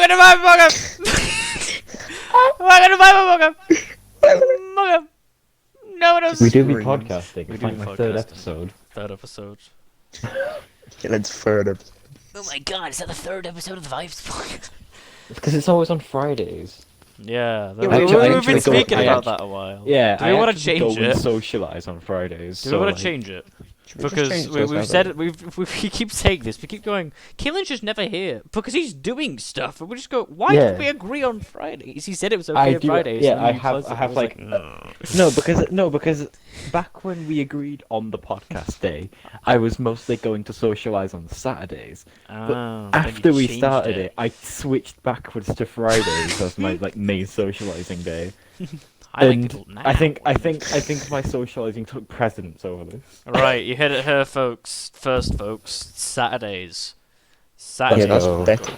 Welcome to my program. Welcome to my program. Welcome. No one else. We do be Screams. podcasting. We It's do like be my third podcasting. episode. Third episode. Yeah, let's further. Oh my god, is that the third episode of the Vibes podcast? Because it's always on Fridays. Yeah, Yeah, we've actually been go- speaking I about actu- that a while. Yeah, Do we want to change go and it? socialize on Fridays. Do so we want like, to change it? Should we just Because change those we've out said of- it, we keep saying this. We keep going. Keelan's just never here because he's doing stuff, and we just go. Why Yeah. did we agree on Fridays? He said it was okay I on do- Fridays. yeah, and then I he have- closed it, I have, was like- no. because back when we agreed on the podcast day, I was mostly going to socialize on Saturdays. But Ah, then you after we changed started it, it, I switched backwards to Fridays as my like main socializing day. I like And it now. I think my socializing took precedence over this. Right, you hit it here, folks. First, folks, Saturdays. Yeah, Saturdays. that's go. better.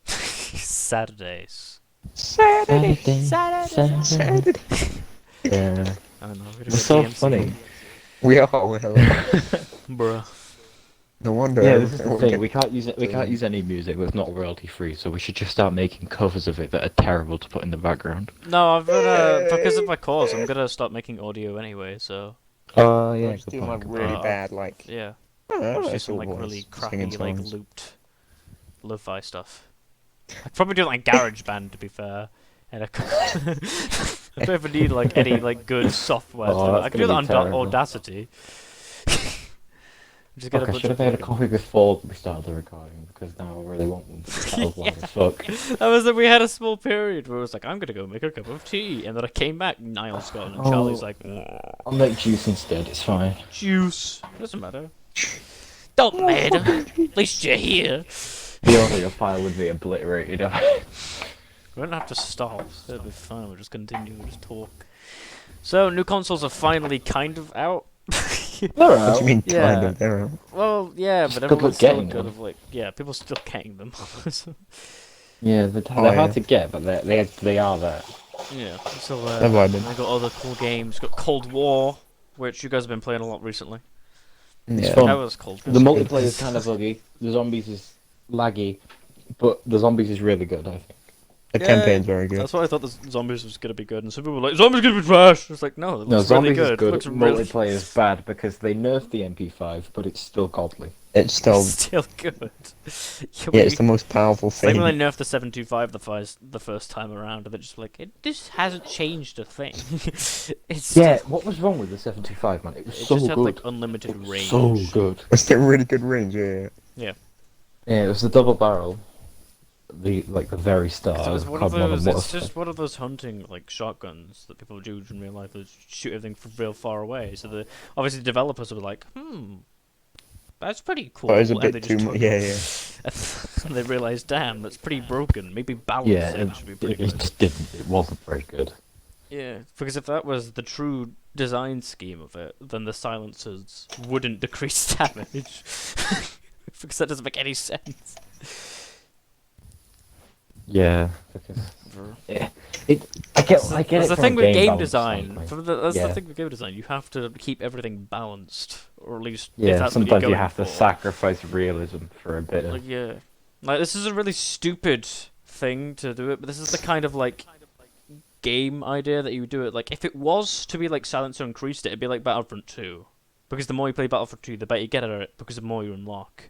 Saturdays. Saturday. Yeah. I don't know. We It's so funny. We are. Bruh. No wonder. Yeah, this is the everyone thing. get- We can't use any music that's not royalty free. So we should just start making covers of it that are terrible to put in the background. No, I've gonna because of my cause. I'm gonna start making audio anyway. So Oh I'll yeah, just good do my point. really point. bad, like. yeah, Oh, I'll just do that's some all like voice, really crappy singing like songs. looped lo-fi stuff. I'd probably do like GarageBand to be fair. And I don't even need like any like good software. Oh, to that's I can do that gonna on be terrible. Audacity. Just get a Fuck, I bunch should have of made a coffee before we started the recording because now I really want one. That was loud as fuck. That was that we had a small period where it was like, I'm gonna go make a cup of tea, and then I came back, Niall's gone, and Charlie's like, I'll make juice instead. It's fine. juice. Doesn't matter. Don't matter. At least you're here. The audio file would be obliterated. We don't have to stop. It'll be fine. We'll just continue. We'll just talk. So new consoles are finally kind of out. What do you mean, Yeah. kind of? There. Well, yeah, but Good luck everyone's still getting kind them. of like, yeah, people are still getting them. So, Yeah, they're Oh, hard yeah. to get, but they are there. yeah. So Never mind then. I got other cool games. Got Cold War, which you guys have been playing a lot recently. It's Yeah. fun. That was Cold War. The multiplayer is kind of buggy. The zombies is laggy, but the zombies is really good. I think. The Yeah, campaign's very good. That's why I thought the zombies was gonna be good, and some people were like, "Zombies gonna be trash." It's like, no, it No, looks zombies really is good. Looks really Multiplayer is bad because they nerfed the MP5, but it's still godly. It's still. still good. Yeah, it's the most powerful Same thing. when they nerfed the 725 the first time around, and they're just like, this hasn't changed a thing. It's Yeah, what was wrong with the 725, man? It was it so just had good. like unlimited range. So good. It's still really good range, yeah. Yeah. Yeah, it was the double barrel. The very start. So it's of one of COD Modern those. It's Warfare. just one of those hunting like shotguns that people do in real life that shoot everything from real far away. So the obviously the developers were like, that's pretty cool. But it's a and bit they too just much. took Yeah, it. yeah. And they realized, damn, that's pretty broken. Maybe balance Yeah, it should be pretty it good. just didn't. It wasn't very good. Yeah, because if that was the true design scheme of it, then the silencers wouldn't decrease damage. Because that doesn't make any sense. Yeah, because I get That's it. the from thing a with game balance design. standpoint. That's Yeah. the thing with game design. You have to keep everything balanced, or at least if Yeah, that's what you're sometimes you going have to for. sacrifice realism for a bit of. Like yeah, like this is a really stupid thing to do it, but this is the kind of like game idea that you would do it. Like if it was to be like silencer increased, it'd be like Battlefront 2, because the more you play Battlefront 2, the better you get at it, because the more you unlock.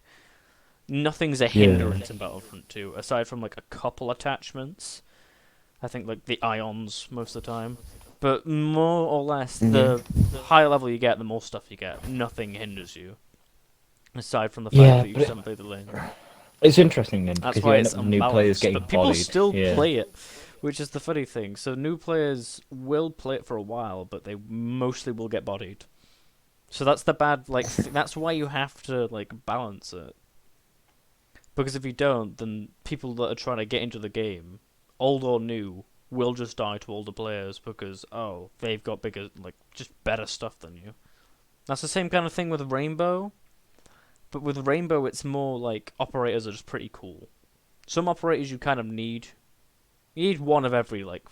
Nothing's a hindrance in Battlefront 2, aside from like a couple attachments. I think like the ions most of the time. But more or less, the higher level you get, the more stuff you get. Nothing hinders you. Aside from the fact Yeah, that you but just haven't played the lane. It's interesting then That's because why you end it's up with new players unbalanced. getting But people bodied. still Yeah. play it, which is the funny thing. So new players will play it for a while, but they mostly will get bodied. So that's the bad, like, that's why you have to, like, balance it. Because if you don't, then people that are trying to get into the game, old or new, will just die to older players because, oh, they've got bigger, like, just better stuff than you. That's the same kind of thing with Rainbow. But with Rainbow, it's more like operators are just pretty cool. Some operators you kind of need. You need one of every, like,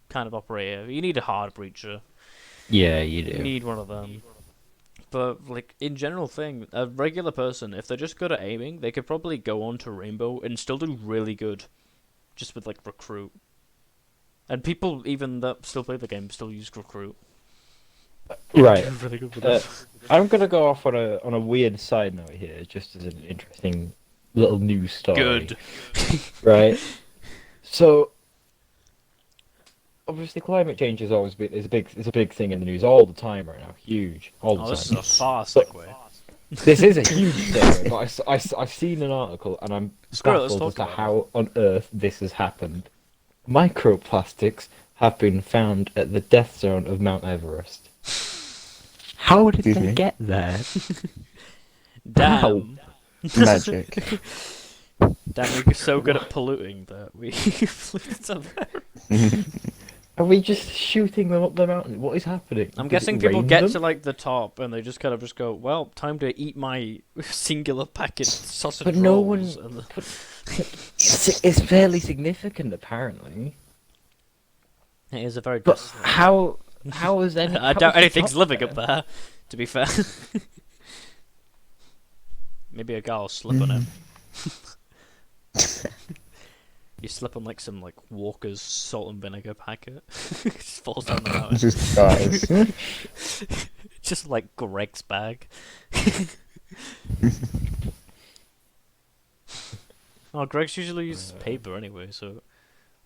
kind of operator. You need a hard breacher. Yeah, you You do. need one of them. But like in general thing, a regular person, if they're just good at aiming, they could probably go on to Rainbow and still do really good, just with like Recruit. And people even that still play the game still use Recruit. Right. Do really good with that. I'm gonna go off on a weird side note here, just as an interesting little news story. Good. Right. So, obviously, climate change has always been is a big thing in the news all the time right now. Huge, all the Oh, time. this is a far segue. This is a huge thing, but I've seen an article and I'm Screw it, let's baffled as talk to about how on earth this has happened. Microplastics have been found at the death zone of Mount Everest. How did Excuse they me? get there? Damn. Magic. Damn, we're so good at polluting that we flew to there. Are we just shooting them up the mountain? What is happening? I'm Does guessing it people rain get them? to like the top and they just kind of just go, well, time to eat my singular packet sausage But no rolls. one- It's fairly significant, apparently. It is a very But dis- how is any? I how doubt is the anything's top living up there, to be fair. Maybe a guy will slip on it. You slip on like some like Walker's salt and vinegar packet. It just falls down the mountain. Just guys. Just like Greg's bag. Oh, Greg's usually uses paper anyway, so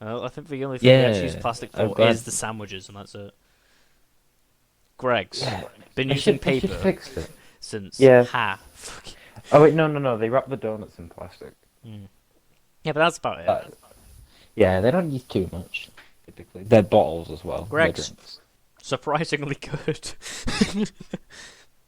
I think the only thing he actually uses Yeah, plastic I'm for glad- is the sandwiches, and that's it. Greg's Yeah, been they using should, they should paper fix it. since Yeah. half. Oh wait, no, they wrap the donuts in plastic. Yeah, but that's about it. Yeah, they don't use too much. Typically, they're bottles as well. they're Greg's. drinks. Surprisingly good.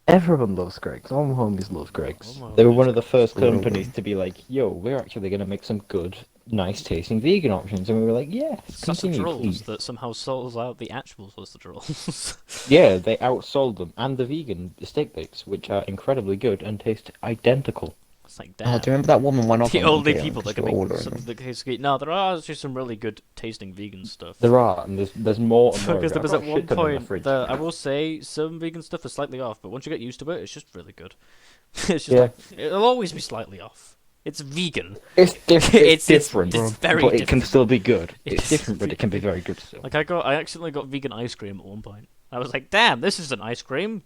Everyone loves Greg's. All my homies love Greg's. All my They were homies one of the first Greg's. companies to be like, "Yo, we're actually going to make some good, nice tasting vegan options," and we were like, "Yes, Sausage continue, rolls please." that somehow sells out the actual sausage rolls. Yeah, they outsold them and the vegan steak bakes, which are incredibly good and taste identical. It's like, Oh, damn. do you remember that woman went off The on only Ikea people that because can we were make ordering some, them? that can no, there are actually some really good tasting vegan stuff. There are, and there's more and more. Because there of it. was I've at got a one shit ton in the point fridge. that I will say some vegan stuff is slightly off, but once you get used to it, it's just really good. It's just Yeah. like it'll always be slightly off. It's vegan. It's It's different, it's very but it can different. still be good. It's It's different, but it can be very good still. Like I accidentally got vegan ice cream at one point. I was like, damn, this is an ice cream.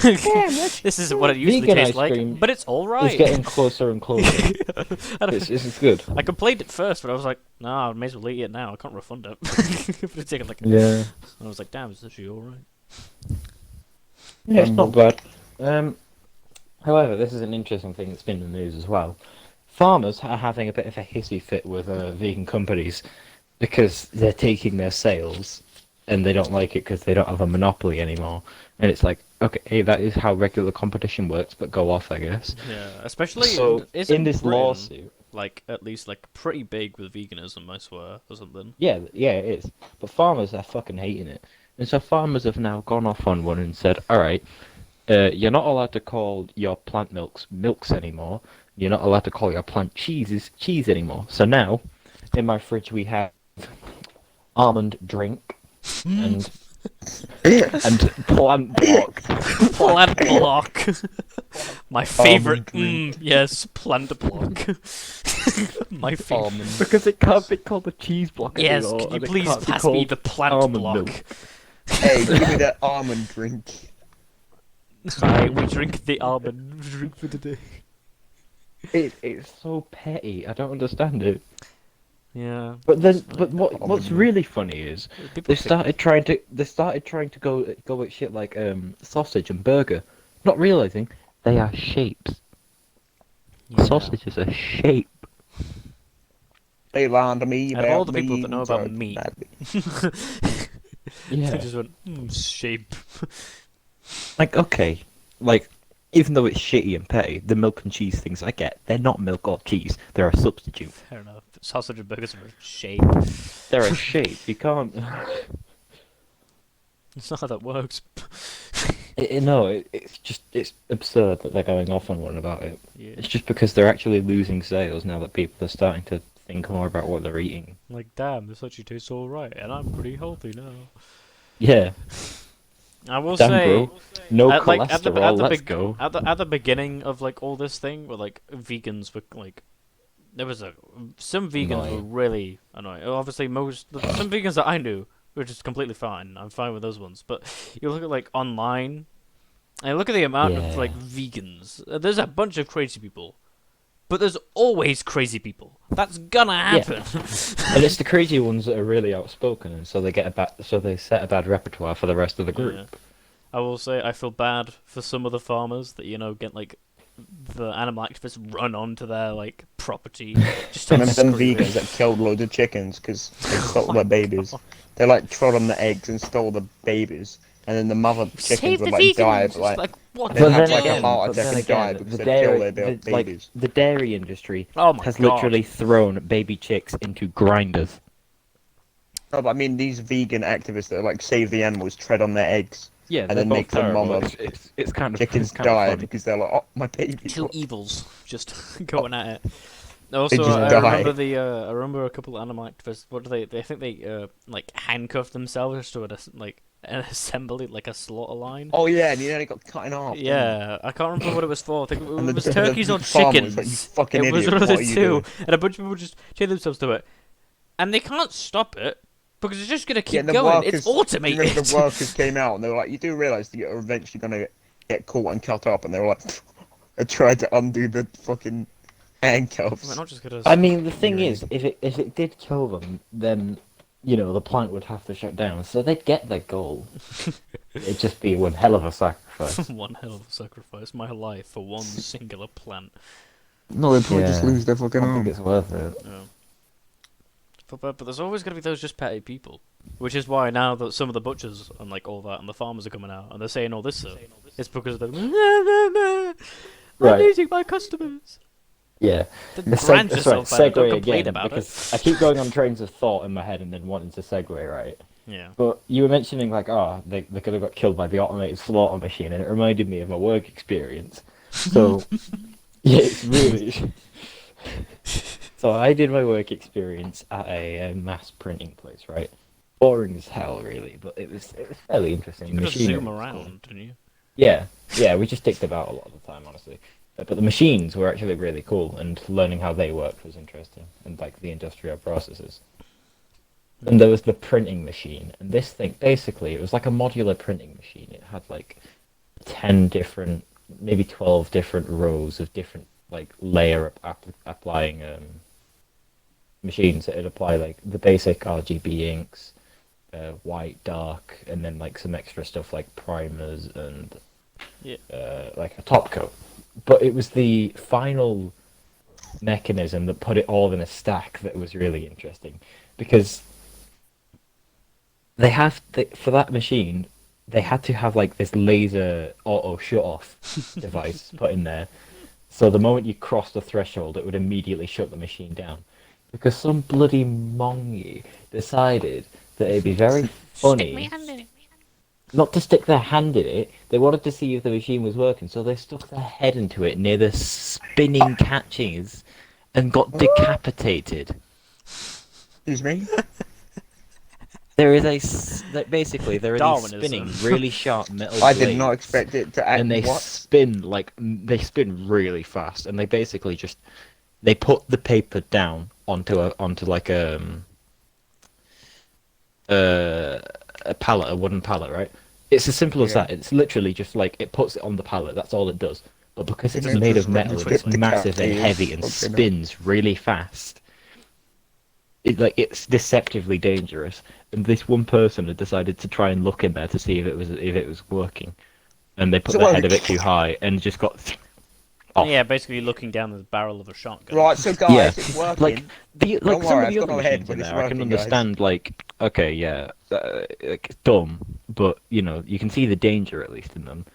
This isn't what it usually Vegan tastes ice like, cream but it's all It's right. getting closer and closer. I, don't- It's good. I complained at first, but I was like, nah, I may as well eat it now. I can't refund it. But it's taken like, Yeah. I was like, damn, it's actually all right. Yeah, it's not bad. However, this is an interesting thing that's been in the news as well. Farmers are having a bit of a hissy fit with vegan companies because they're taking their sales and they don't like it because they don't have a monopoly anymore. And it's like, okay, hey, that is how regular competition works, but go off, I guess. Yeah, especially So, isn't in this Britain, lawsuit, like at least like pretty big with veganism, I swear, or something. yeah, it is. But farmers are fucking hating it. And so farmers have now gone off on one and said, alright, you're not allowed to call your plant milks anymore. You're not allowed to call your plant cheeses cheese anymore. So now, in my fridge we have almond drink and plant block. Plant block. My favorite. Yes, plant block. My favorite. Because it can't be called a cheese block Yes, anymore. can you and it please can't be pass me called the plant almond block? milk. Hey, give me that almond drink. Hi, we drink the almond drink for the day. It's so petty. I don't understand it. Yeah. But what's really funny is People they started trying to go at shit like sausage and burger, not realizing they are shapes. Yeah. Sausage is a shape. They lied to me Out of about all the people that know about so meat. badly. Yeah. They just went, shape. Like, okay, like, even though it's shitty and petty, the milk and cheese things I get, they're not milk or cheese. They're a substitute. Fair enough. Sausage and burgers are a shape. They're a shape. You can't. That's not how that works. It's absurd that they're going off on one about it. Yeah. It's just because they're actually losing sales now that people are starting to think more about what they're eating. Like, damn, this actually tastes alright, and I'm pretty healthy now. Yeah. I will Damn, say, bro. No at, like, cholesterol. Let's go. at the beginning of like all this thing, where like vegans were like, there was some vegans were Annoying. really annoying. Obviously, some vegans that I knew were just completely fine. I'm fine with those ones. But you look at like online, and look at the amount of like Yeah. vegans. There's a bunch of crazy people, but there's always crazy people. That's gonna happen. And it's the crazy ones that are really outspoken, and so they set a bad repertoire for the rest of the group. Yeah. I will say I feel bad for some of the farmers that get like the animal activists run onto their like property just to Remember them scream. vegans that killed loads of chickens because they stole Oh their my babies? God. They like trod on the eggs and stole the babies, and then the mother chickens Save would the like vegans. die of It's like like what They the have, hell? like, a heart but attack then and die again, because the they kill dairy, their babies. the dairy industry Oh my has God. literally thrown baby chicks into grinders. No, but I mean these vegan activists that like save the animals tread on their eggs. Yeah, And then make the mama It's kind of Chickens it's kind of die funny. because they're like, oh, my baby. Two evils just going at it. Also, just I die. remember I remember a couple of animal activists. What do they? They think they like handcuffed themselves to an assembly, like a slaughter line. Oh yeah, and he nearly got cut in half. didn't he? Yeah, I can't remember what it was for. I think And it was the turkeys or farmer chickens. was like, "You fucking It was idiot, one of what the are you two, doing?" and a bunch of people just chain themselves to it, and they can't stop it because it's just gonna Yeah, keep and the going. workers, It's automated. Remember the workers came out and they were like, you do realise that you're eventually gonna get caught and cut up, and they were like, I tried to undo the fucking handcuffs. We're not just gonna. I mean, the thing Really? is, if it did kill them, then the plant would have to shut down, so they'd get their goal. It'd just be one hell of a sacrifice. One hell of a sacrifice. My life for one singular plant. No, they'd probably just lose their I fucking don't think it's worth it. Yeah. But there's always going to be those just petty people. Which is why now that some of the butchers and like all that and the farmers are coming out and they're saying all this stuff, it's because they're I'm Right. losing my customers. Yeah. Then The brand sorry, yourself better, don't segue complain again, about because it. I keep going on trains of thought in my head and then wanting to segue, right? Yeah. But you were mentioning, like, they could have got killed by the automated slaughter machine, and it reminded me of my work experience. So, yeah, it's really... So I did my work experience at a mass printing place, right? Boring as hell, really, but it was fairly interesting. You could just Machinery zoom was cool. around, didn't you? Yeah, we just dicked about a lot of the time, honestly. But the machines were actually really cool, and learning how they worked was interesting, and like the industrial processes. And there was the printing machine, and this thing, basically, it was like a modular printing machine. It had like 10 different, maybe 12 different rows of different like layer applying machines. It'd apply like the basic RGB inks, white, dark, and then like some extra stuff like primers and Yeah. like a top coat. But it was the final mechanism that put it all in a stack that was really interesting, because for that machine they had to have like this laser auto shut off device put in there, so the moment you crossed the threshold it would immediately shut the machine down, because some bloody mongy decided that it'd be very funny not to stick their hand in it. They wanted to see if the machine was working, so they stuck their head into it near the spinning catches and got decapitated. Excuse me? There is basically there are these Darwinism. spinning really sharp metal I did not blades, expect it to act. and they what? spin really fast, and they basically they put the paper down onto like a pallet, a wooden pallet, right? It's as simple as Yeah. that. It's literally just like it puts it on the pallet. That's all it does. But because it's doesn't made just of metal, really it's twist the massive cap, and do you? heavy and Okay, no. spins really fast. It's deceptively dangerous. And this one person had decided to try and look in there to see if it was working, and they put So the what, head a bit too high and just got off. Yeah, basically looking down the barrel of a shotgun. Right, so guys, Yeah. it's working. Like Don't some worry, of the I've other got no head, machines but in it's there, I can working, guys. understand. Like, okay, yeah, like, it's dumb, but you can see the danger at least in them.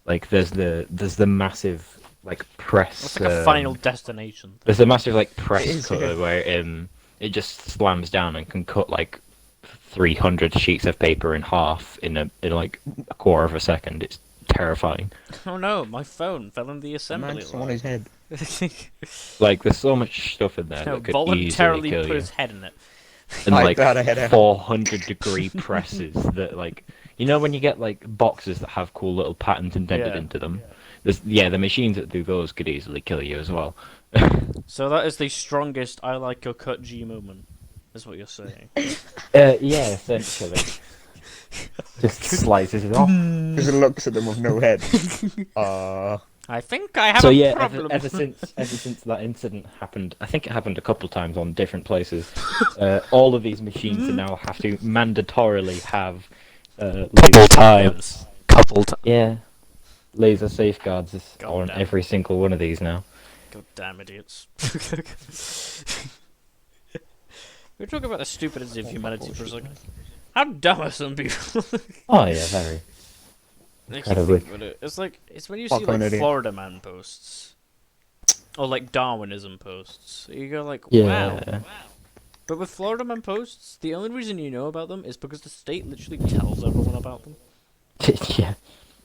Like, there's the massive like press. It's like a final destination. There's a massive like It press is, cutter yeah. where it just slams down and can cut like 300 sheets of paper in half in like a quarter of a second. It's terrifying. Oh no, my phone fell in the assembly Man, on line. his head. Like, there's so much stuff in there No, that could voluntarily easily put kill you. his head in it. And I like got a head out. 400-degree presses that like You know when you get like boxes that have cool little patterns indented Yeah. into them? The machines that do those could easily kill you as well. So that is the strongest I like your cut G moment, is what you're saying. Yeah, essentially. Just slices it off. Just looks at them with no head. I think I have So a yeah, problem. ever since that incident happened, I think it happened a couple times on different places. All of these machines now have to mandatorily have laser safeguards. Couple times. Yeah, laser safeguards God on damn. every single one of these now. God damn idiots. We're talking about the stupidity of humanity for a second. How dumb are some people? Oh yeah, very. Makes you Incredibly. think about it. It's when you What see kind like of idiot? Florida Man posts. Or like Darwinism posts. You go like, Yeah. wow. But with Florida Man posts, the only reason you know about them is because the state literally tells everyone about them. Yeah.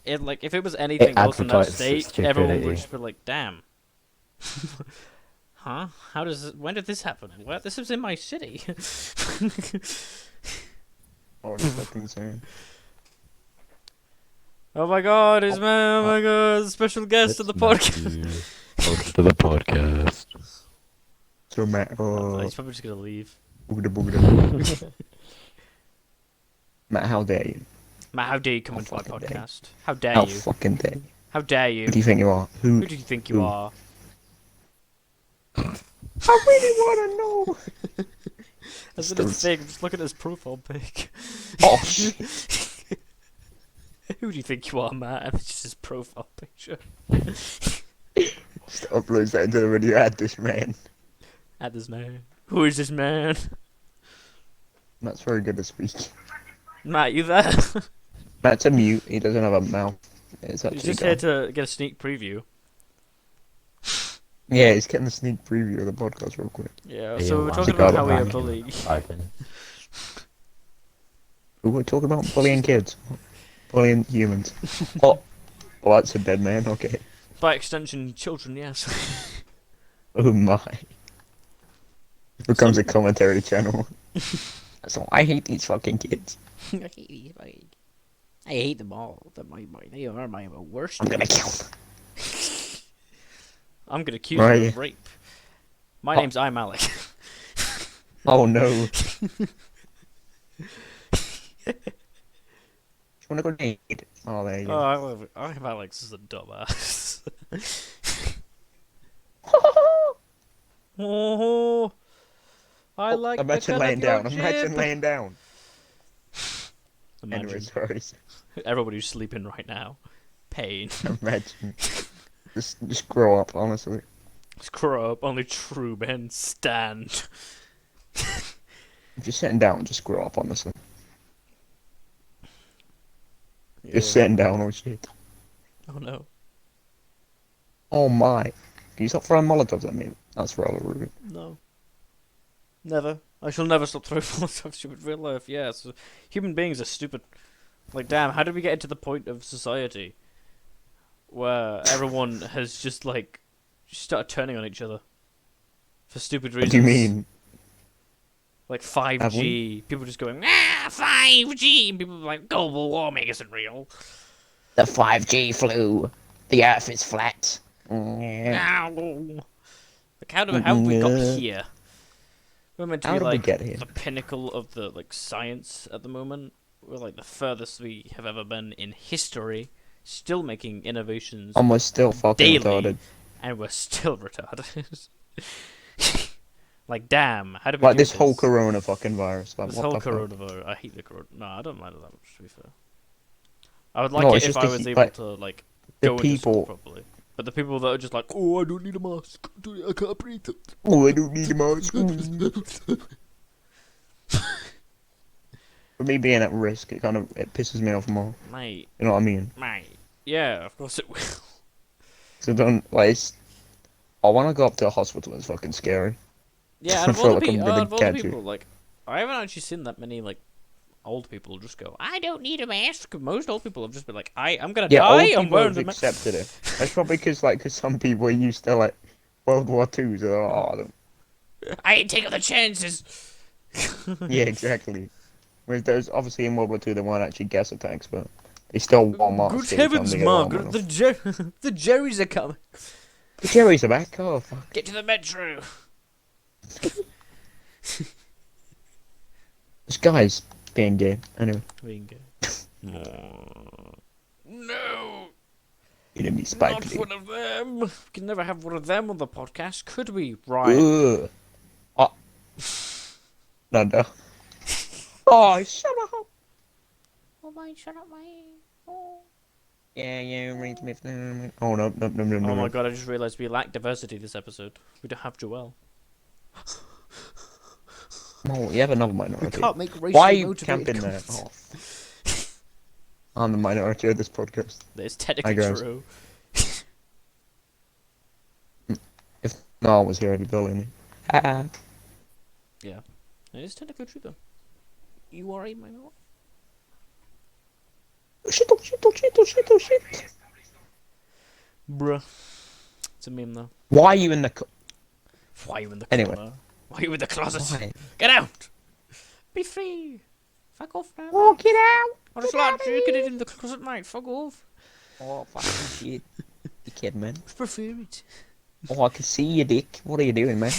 It like if it was anything else in that advertises state, everyone would stupidity. just be like, "Damn, huh? When did this happen? What? This was in my city." Oh, that's fucking insane. Oh my God, it's man! Oh my God, special guest of the podcast. Welcome to the podcast. So, Matt, He's probably just gonna leave. boogada. Matt, how dare you? Matt, how dare you come How into my fucking dare you. podcast? How dare How you? fucking dare you? How dare you? Who do you think you are? Who do you think you who? are? I really want to know. That's in his thing. Just look at his profile pic. Oh, shit. Who do you think you are, Matt? And it's just his profile picture. Just uploads that into the video. Add this man. At this man. Who is this man? Matt's very good at speak. Matt, you there? Matt's a mute. He doesn't have a mouth. It's He's actually just gone. here to get a sneak preview. Yeah, he's getting a sneak preview of the podcast real quick. Yeah, Yeah, so we're wow. talking Got about how it we are back. bullied. 5 minutes. We're talking about bullying kids. Bullying humans. Oh, well, that's a dead man. Okay. By extension, children, yes. Oh my. It becomes a commentary channel. So I hate these fucking kids. I hate them all. They are my worst. I'm gonna kill them. I'm gonna accuse Where are you you? of rape. My Oh. name's I'm Alec. Oh no. Do you wanna go need? Oh, there you go. I'm Alex is a dumbass. Oh, I like Imagine the cut laying of your down. Imagine jib. laying down. Imagine. Anyway, sorry. Everybody who's sleeping right now. Pain. Imagine. Just grow up, honestly. Screw up, only true men stand. If you're sitting down, just grow up, honestly. Just sitting down, oh shit. Oh no. Oh my. Can you stop throwing Molotovs at me? That's rather rude. No. Never. I shall never stop throwing Molotovs to you in real life, yeah. So human beings are stupid. Like, damn, how did we get into the point of society where everyone has just, like, started turning on each other for stupid reasons? What do you mean? Like Have 5G. People just going, 5G! And people are like, global warming isn't real. The 5G flu. The Earth is flat. Ow. Like, how have we got here? We're meant to How be did we like get here? the pinnacle of the like science at the moment. We're like the furthest we have ever been in history, still making innovations, And we're still fucking Daily. retarded. and we're still retarded. Like, damn, how did we Like do this whole corona fucking virus. Like, This what whole the fuck? coronavirus. I hate the corona. No, I don't mind it that much. To be fair, I would like No, it it's if just I the was he- able like, to like the go into school people- properly. But the people that are just like, oh, I don't need a mask. I can't breathe. Oh, I don't need a mask. For me being at risk, it pisses me off more. Mate, You know what I mean? mate. Yeah, of course it will. So don't like. I want to go up to a hospital. It's fucking scary. Yeah, I out of feel all the, like I'm gonna out of all the catch you. people, like, I haven't actually seen that many, like, old people just go, I don't need a mask. Most old people have just been like, I'm gonna Yeah, old die, I'm people wearing have the mask. accepted it. That's probably because some people are used to like World War II. So they're like, oh, I don't. I ain't taking the chances. Yeah, exactly. Whereas there's obviously in World War II there weren't actually gas attacks, but they still won Mars. Good heavens, Margaret! The Jerrys are coming. The Jerry's are back. Oh fuck! Get to the metro. This guy's being gay. Anyway, Bingo. No. you didn't be Not Spike one Lee. of them. We can never have one of them on the podcast, could we? Right. Ugh. Oh. No. Oh, shut up. Oh my, shut up, mate. Oh. Yeah, Reed Smith. Oh no. Oh my god, I just realised we lack diversity this episode. We don't have Joelle. Oh, you have another We minority. can't make racially Why are you motivated camping there? comments. Oh. I'm the minority of this podcast. It's technically guys. true. If no one was here, I'd be bullying you. Yeah. It is technically true though. You are a minority. Oh shit. Bruh. It's a meme though. Why are you in the Why are you in the Anyway. corner? Why are you in the closet? Why? Get out! Be free! Fuck off now. Oh, get out! I just like you get it in the closet, mate. Fuck off. Oh, fucking shit. You kidding, man? I prefer it. Oh, I can see your dick. What are you doing, man?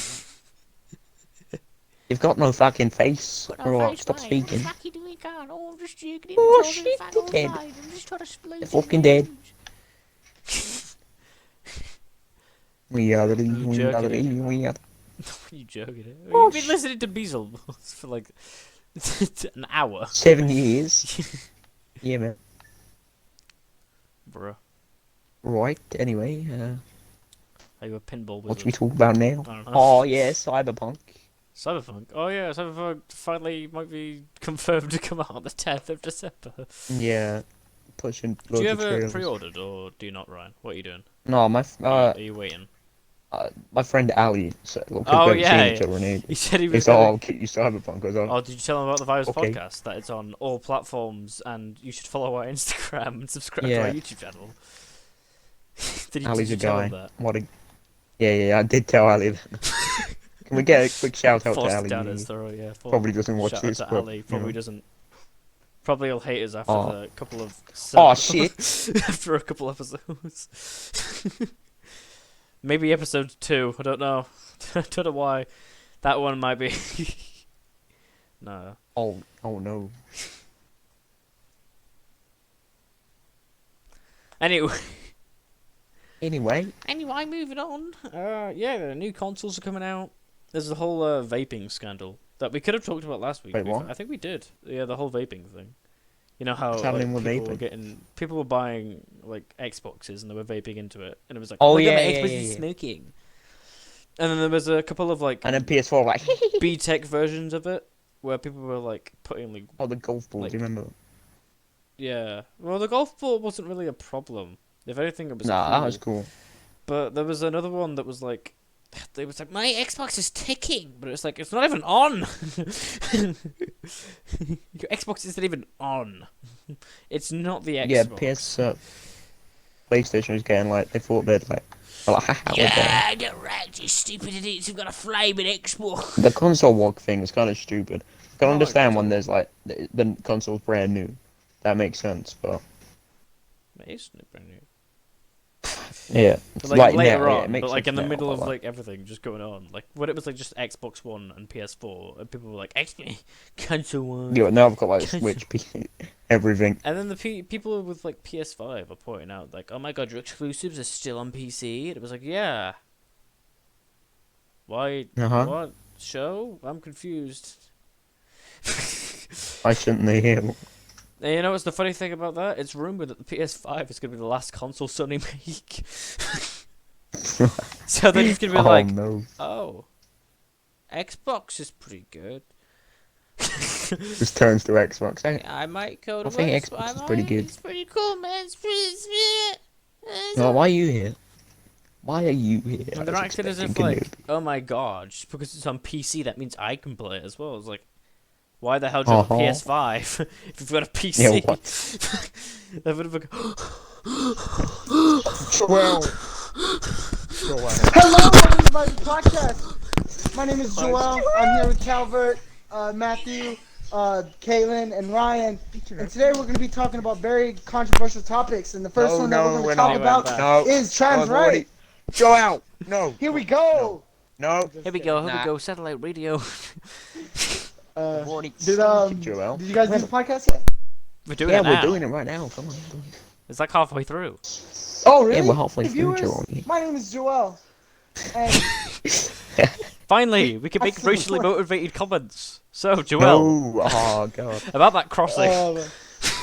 You've got no fucking face. Alright, stop speaking. What the fuck you doing, God? Oh, I'm just joking. Oh, shit, dickhead. I'm just trying to explain. You're fucking dead. We are You joking? Eh? Oh, You've been listening to Beazle for like an hour. 7 years. Yeah, man. Bruh. Right, anyway, Are you a pinball what should wizard? we talk about now? I don't know. Oh, yeah, Cyberpunk. Cyberpunk. Oh yeah, Cyberpunk finally might be confirmed to come out on the 10th of December. Yeah, pushing Do loads you of have trailers. pre-ordered or do you not, Ryan? What are you doing? No, Are you waiting? my friend Ali said, well, Oh, we haven't yeah, seen each other in ages. He said he He was said, oh, gonna... I'll get you Cyberpunk. I was like, Oh, did you tell him about the Virus Okay. podcast? That it's on all platforms and you should follow our Instagram and subscribe to Yeah. our YouTube channel. Ali's did a you tell guy. him that? What a... Yeah, I did tell Ali that. Can we get a quick shout out to Forced Ali? down his throat, yeah. Probably doesn't watch Shout this, out to but, Ali. you Probably know. doesn't. Probably he'll hate us after Oh. the couple of. Oh, shit. After a couple episodes. Maybe episode 2. I don't know. I don't know why. That one might be. No. Oh no. Anyway. Anyway, Moving on. Yeah, the new consoles are coming out. There's the whole vaping scandal that we could have talked about last week. Wait, to be what? fair. I think we did. Yeah, the whole vaping thing. You know how What's happening with people were buying like Xboxes and they were vaping into it, and it was like, Oh, my God, yeah, my yeah, Xbox yeah, is yeah. smoking. And then there was a couple of like and then PS4 like, B-Tech versions of it where people were like putting like, oh, the golf ball. Like- Do you remember? yeah. Well, the golf ball wasn't really a problem. If anything, it was Nah, cool. that was cool. But there was another one that was like, it was like, my Xbox is ticking, but it's like, it's not even on. Your Xbox isn't even on. It's not the Xbox. Yeah, PlayStation was getting like, they thought they'd like, haha, we're there. get wrecked, you stupid idiots. You've got a flaming Xbox. The console walk thing is kind of stupid. I can Oh, understand console when there's like, the console's brand new. That makes sense, but It's not brand new. yeah. But like, later now, yeah, on, it makes but like sense in the now, middle but, of like everything just going on, like when it was like just Xbox One and PS4, and people were like, Xbox console one. Yeah, now I've got like Switch, PC, everything. And then the people with like PS5 are pointing out like, oh my God, your exclusives are still on PC. And it was like, yeah. Why? Uh-huh. What show? I'm confused. Why shouldn't they hear? And you know what's the funny thing about that? It's rumored that the PS5 is going to be the last console Sony make. So they're just going to be like, no. oh, Xbox is pretty good. Just turns to Xbox. I might go to I think Xbox. Xbox is pretty good. It's pretty cool, man. It's pretty. No, why are you here? Why are you here? And I they're was acting as if expecting like, oh my God, just because it's on PC, that means I can play it as well. It's like, why the hell do you have a PS5 if you've got a PC? Yeah, what? That would have been... Well, Hello, welcome to my podcast. My name is Joel. I'm here with Calvert, Matthew, Caitlin, and Ryan. And today we're going to be talking about very controversial topics. And the first one that we're going to talk about is trans rights. Go out. No. Here we go. No. Here we go. Here we go. Satellite radio. Did you guys do the podcast yet? We're doing Yeah, it now. we're doing it right now. Come on. It's like halfway through. Oh, really? Yeah, we're halfway Hey, through, viewers, Joel. my name is Joel. And Finally, we can make That's the racially point. motivated comments. So, Joel, No. Oh god. about that crossing.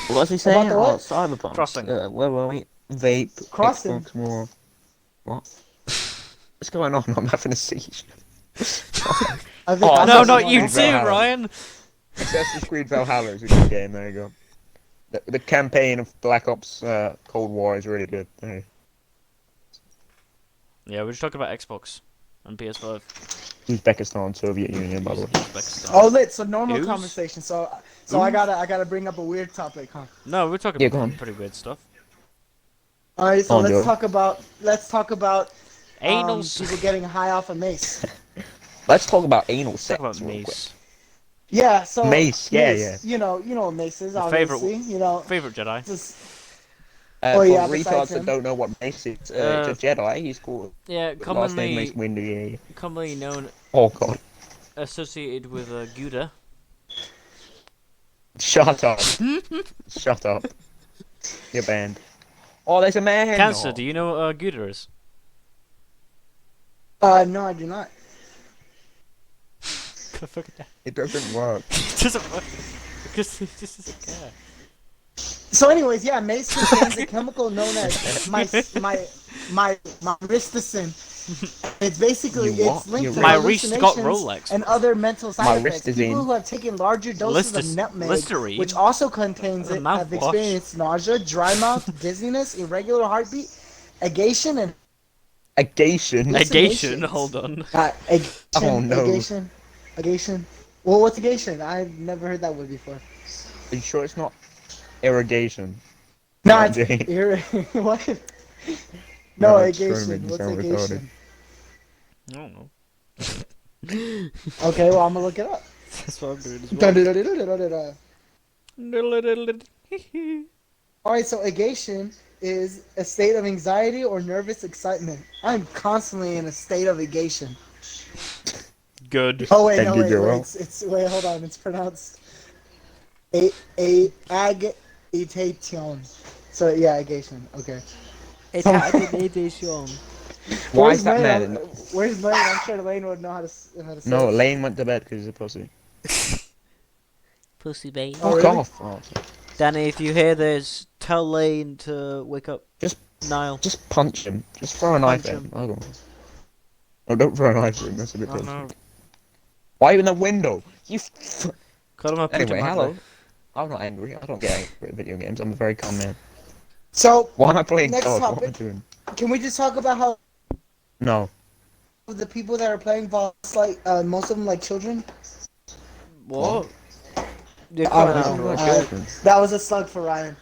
What's he saying? the what? Cyberpunk. Crossing. Where were we? Vape. Crossing. Xbox More. What? What's going on? I'm having a siege. I think Oh, that's No, what's not going you on. too, Valhalla. Ryan. Assassin's Creed Valhalla is a good game. There you go. The campaign of Black Ops Cold War is really good. Hey. Yeah, we're just talking about Xbox and PS5. Uzbekistan, Soviet Union, by the way. Uzbekistan. Oh, lit. So normal News? conversation. So I gotta bring up a weird topic, huh? No, we're talking Yeah, go on. pretty weird stuff. All right. So Go on, let's Joe. talk about Anal. people getting high off of mace. Let's talk about anal Talk sex. about real quick. Mace. Yeah. So Mace, yeah, Mace, You know what mace is, Your favourite- obviously. You know. Favorite Jedi. Just, For yeah, retards besides that him. don't know what Mace is, it's a Jedi. He's called. Yeah, Last name Mace commonly Windu. Yeah. commonly known, Oh god. associated with Gouda. Shut up. Shut up. You're banned. Oh, there's a man. Cancer. Oh. Do you know what Gouda is? no, I do not. It doesn't work. It doesn't work. Because he just doesn't care. So, anyways, yeah, mace contains a chemical known as myristicin. It's basically You what? it's linked You to My wrist got hallucinations Rolex. and other mental side effects. Myristicin. People who have taken larger doses of nutmeg, Listerine? which also contains A it, have mouthwash. experienced nausea, dry mouth, dizziness, irregular heartbeat, agation, and Agation. Negation. Hold on. agation. Oh, no. Agation. Well, what's agation? I've never heard that word before. Are you sure it's not irrigation? No, No, it's I'm joking. what? No, No, it's trying to make agation. me What's sound agation? I don't know. Okay, well, I'm gonna look it up. That's what I'm doing as well. Alright, so agation is a state of anxiety or nervous excitement. I'm constantly in a state of agation. Good. Oh wait, Thank no, you, wait, Joel. it's wait, hold on, it's pronounced agitation. So yeah, agation. Okay. Why Where's is that Lane? man? Where's Lane? I'm sure Lane would know how to say No, it. Lane went to bed because he's a pussy. Pussy bait. Oh, Fuck really? off. Oh, Danny, if you hear this, tell Lane to wake up. Just- Niall. just punch him. Just throw a knife at Punch him. Hold on. Oh, don't throw a knife at him. That's a bit Oh, pussy. no. Why in the window? You. Call him a Anyway, Peter hello. Maglo. I'm not angry. I don't get angry at video games. I'm a very calm man. So Why am I playing Next God? What am I topic. doing? can we just talk about how No. the people that are playing Vol, like most of them like children? What? You're Oh, cutting no. out, Like bro. children. That was a slug for Ryan.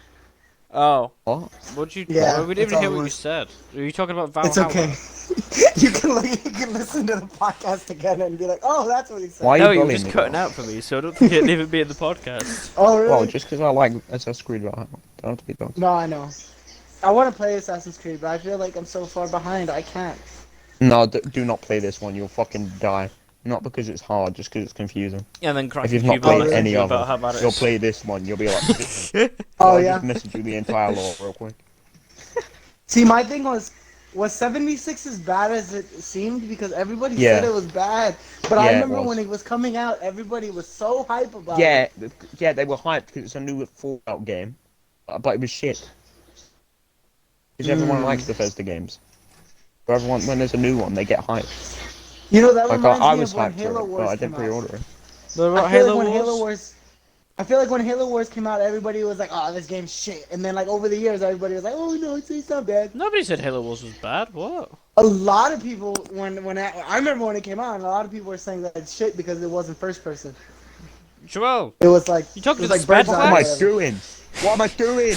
Oh. What? What'd you... Yeah, we didn't it's even hear all what you worse. said. Are you talking about Valhalla? It's okay. you can listen to the podcast again and be like, oh, that's what he said. Why are No, you you were bullying just me? cutting out for me, so I don't think it'd even be in the podcast. Oh, really? Well, just because I like Assassin's Creed Valhalla. Don't have to be dogs. No, I know. I want to play Assassin's Creed, but I feel like I'm so far behind. I can't. No, do not play this one. You'll fucking die. Not because it's hard, just because it's confusing. And then crack If you've not Cuba played message any you other, about how bad it you'll is. play this one. You'll be like, Oh, I'll yeah. just message you the entire lore real quick. See, my thing was 76 as bad as it seemed because everybody Yeah. said it was bad. But I Yeah, it remember was. when it was coming out, everybody was so hype about it. Yeah, yeah, they were hyped because it's a new Fallout game, but it was shit. Because everyone likes Bethesda games. So everyone, when there's a new one, they get hyped. You know, that Like reminds I me was of when hyped Halo for it, Wars but I came didn't out. pre-order it. What about I feel Halo like when Wars? Halo Wars... I feel like when Halo Wars came out, everybody was like, oh, this game's shit. And then, like, over the years, everybody was like, oh, no, it's not bad. Nobody said Halo Wars was bad. What? A lot of people, I remember when it came out, and a lot of people were saying that it's shit because it wasn't first person. Joel, It was like... You talking it to was the like Sped Bird's What am Eye I or whatever. doing? What am I doing?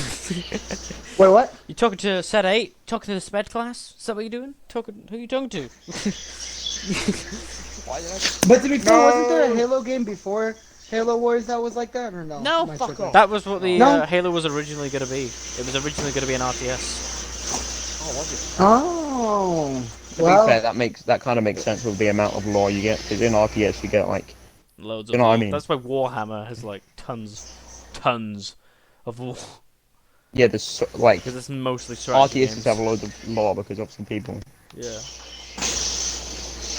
Wait, what? you talking to Set 8? Talking to the Sped class? Is that what you're doing? Talking? Who you talking to? But to be fair, wasn't there a Halo game before Halo Wars that was like that or no? No, Am I fuck tripping? off. That was what the No. Halo was originally going to be. It was originally going to be an RTS. Oh, was it? Oh. To Well, be fair, that kind of makes sense with the amount of lore you get. Because in RTS you get like, Loads You of know what I lore. mean? That's why Warhammer has like tons of lore. yeah, there's like Because it's mostly strategy RTSs games. have loads of lore because obviously people. Yeah.